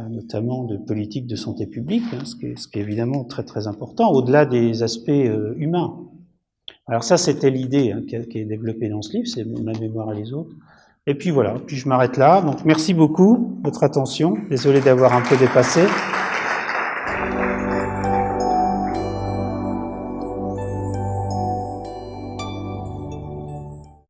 notamment de politique de santé publique, hein, ce qui est évidemment très très important, au-delà des aspects humains. Alors ça, c'était l'idée hein, qui est développée dans ce livre, c'est ma mémoire et les autres. Et puis voilà, puis je m'arrête là. Donc merci beaucoup de votre attention. Désolé d'avoir un peu dépassé.